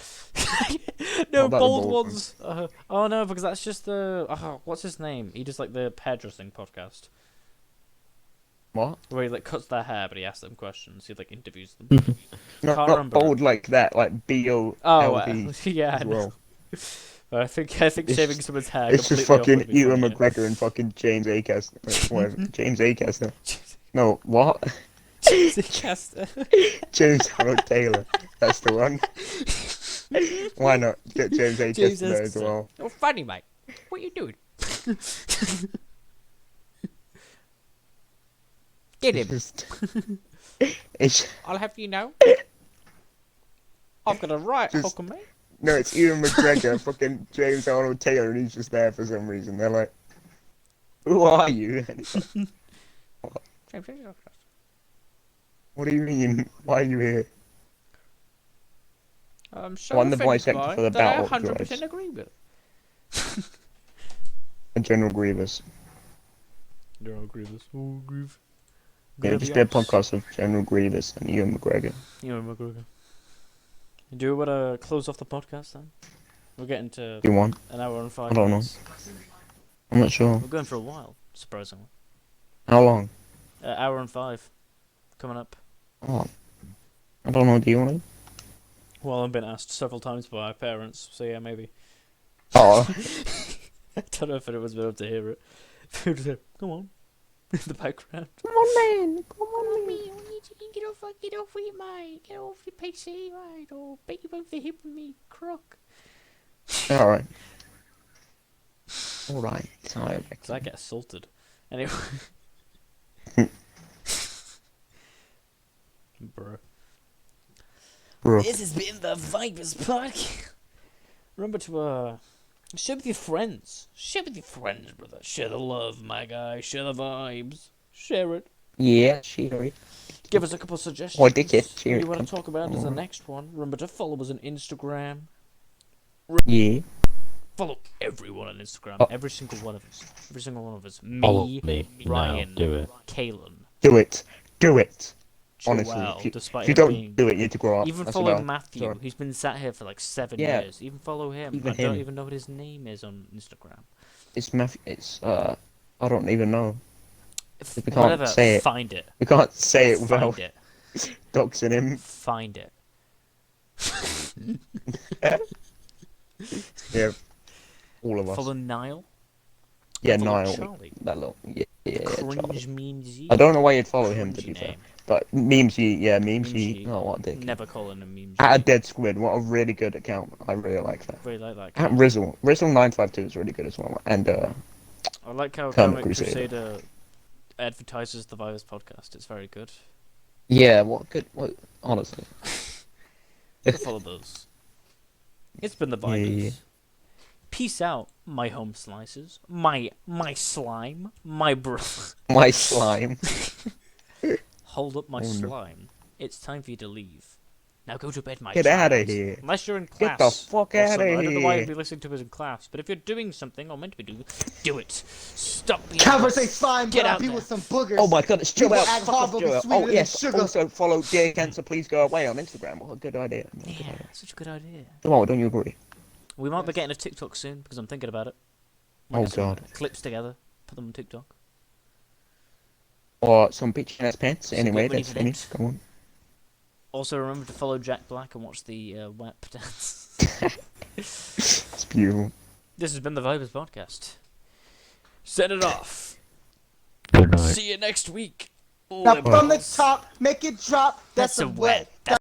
No, What about the bold bold ones. Oh no, because that's just the what's his name? He does like the hairdressing podcast What? where he like cuts their hair, but he asks them questions. He like interviews them. No, Can't not remember. bold like that. Like B-O-L-D Oh, yeah. I as know. well. But I think It's- shaving someone's hair. It's just completely fucking off would be Ewan funny. McGregor and fucking James Acaster. Whatever. James Acaster. No, what? Caster. James Harold Taylor. That's the one. Why not get James Acaster James there as Acaster. well? Oh, funny, mate. What you doing? Get him. Just- it's I'll have you know. I've got a right Just- hook on me. no, it's Ewan McGregor, fucking James Arnold Taylor, and he's just there for some reason. They're like, "Who are you?" And he's like, what do you mean? Why are you here? I'm so Won the offended voice actor by for the that I Battle 100% Droids. agree with. And General Grievous. General Grievous. Oh, Grievous. Yeah, just be a podcast of General Grievous and Ewan McGregor. Ewan McGregor. Do you want to close off the podcast then? We're getting to Do you want? an hour and 5 I don't know. minutes. I'm not sure. We're going for a while, surprisingly. How long? Hour and 5. Coming up. Oh, I don't know. Do you want to? Well, I've been asked several times by my parents, so yeah, maybe. Oh, I don't know if anyone was able to hear it. They were just like, come on, in the background. come on, man. Come on, man. Get off with your mate. Get off your PC, mate. Or beat you both the hip with me, crook. Alright. Alright. Sorry. Because I get assaulted. Anyway. Bro. Bro. This has been the Vipers Podcast. Remember to share with your friends. Share with your friends, brother. Share the love, my guy. Share the vibes. Share it. Yeah, Sherry. Give us a couple of suggestions. Oh, dickhead. What Share you it. want to talk about as the next one. Remember to follow us on Instagram. Yeah. Follow everyone on Instagram. Oh. Every single one of us. Every single one of us. Follow Me, me. Ryan, Now, do it. Kalen, Do it. Do it. Honestly, Joel, if you, despite if you him don't being... do it, you need to grow up. Even That's follow about- Matthew. sorry. He's been sat here for like 7 Yeah. years. Even follow him. Even I don't him. even know what his name is on Instagram. It's Matthew. It's I don't even know. We can't Whatever. say it. Find it. We can't say it without Find it. doxing him. Find it. Yeah. All of us. Follow Niall. Yeah, Follow Niall. Charlie. That little. Yeah, Charlie. Cringe memesy. I don't know why you'd follow him to Cringy be fair. name. But Memesy, yeah, Memesy. Memesy. Oh, what a dick. Never calling him memesy. At a Dead Squid, what a really good account. I really like that. Really like that. At guy. Rizzle952 is really good as well. And I like how Comic Comic Crusader. Crusader advertises the Virus podcast. It's very good. yeah, what good? What honestly. Follow those. It's been the Vipers. Yeah. Peace out, my home slices. My slime. My bro. My slime. Hold up my Oh, no. slime. It's time for you to leave. Now go to bed, my Get child. outta here. Unless you're in class. Get the fuck or outta something. I don't know why here. you'd be listening to us in class, but if you're doing something or meant to be doing, do it. Stop being. Conversate fine, Get but out people there. with some boogers. Oh my god, it's Joel. People act Fuck hard, off, but be Joel. sweeter Oh than yes, sugar. also follow Dear Cancer Please Go Away on Instagram. What a good idea. What a good Yeah, idea. such a good idea. Come on, don't you agree? We might be getting a TikTok soon because I'm thinking about it. Oh, Get some God. Clips together, put them on TikTok. Or some bitch ass pants. Some Anyway, good that's money finished. Come on. Also, remember to follow Jack Black and watch the WAP dance. It's beautiful. This has been the Vibers Podcast. Set it off. Good night. See you next week. Now from the Liberals. top, make it drop. That's, That's a a wet. wet.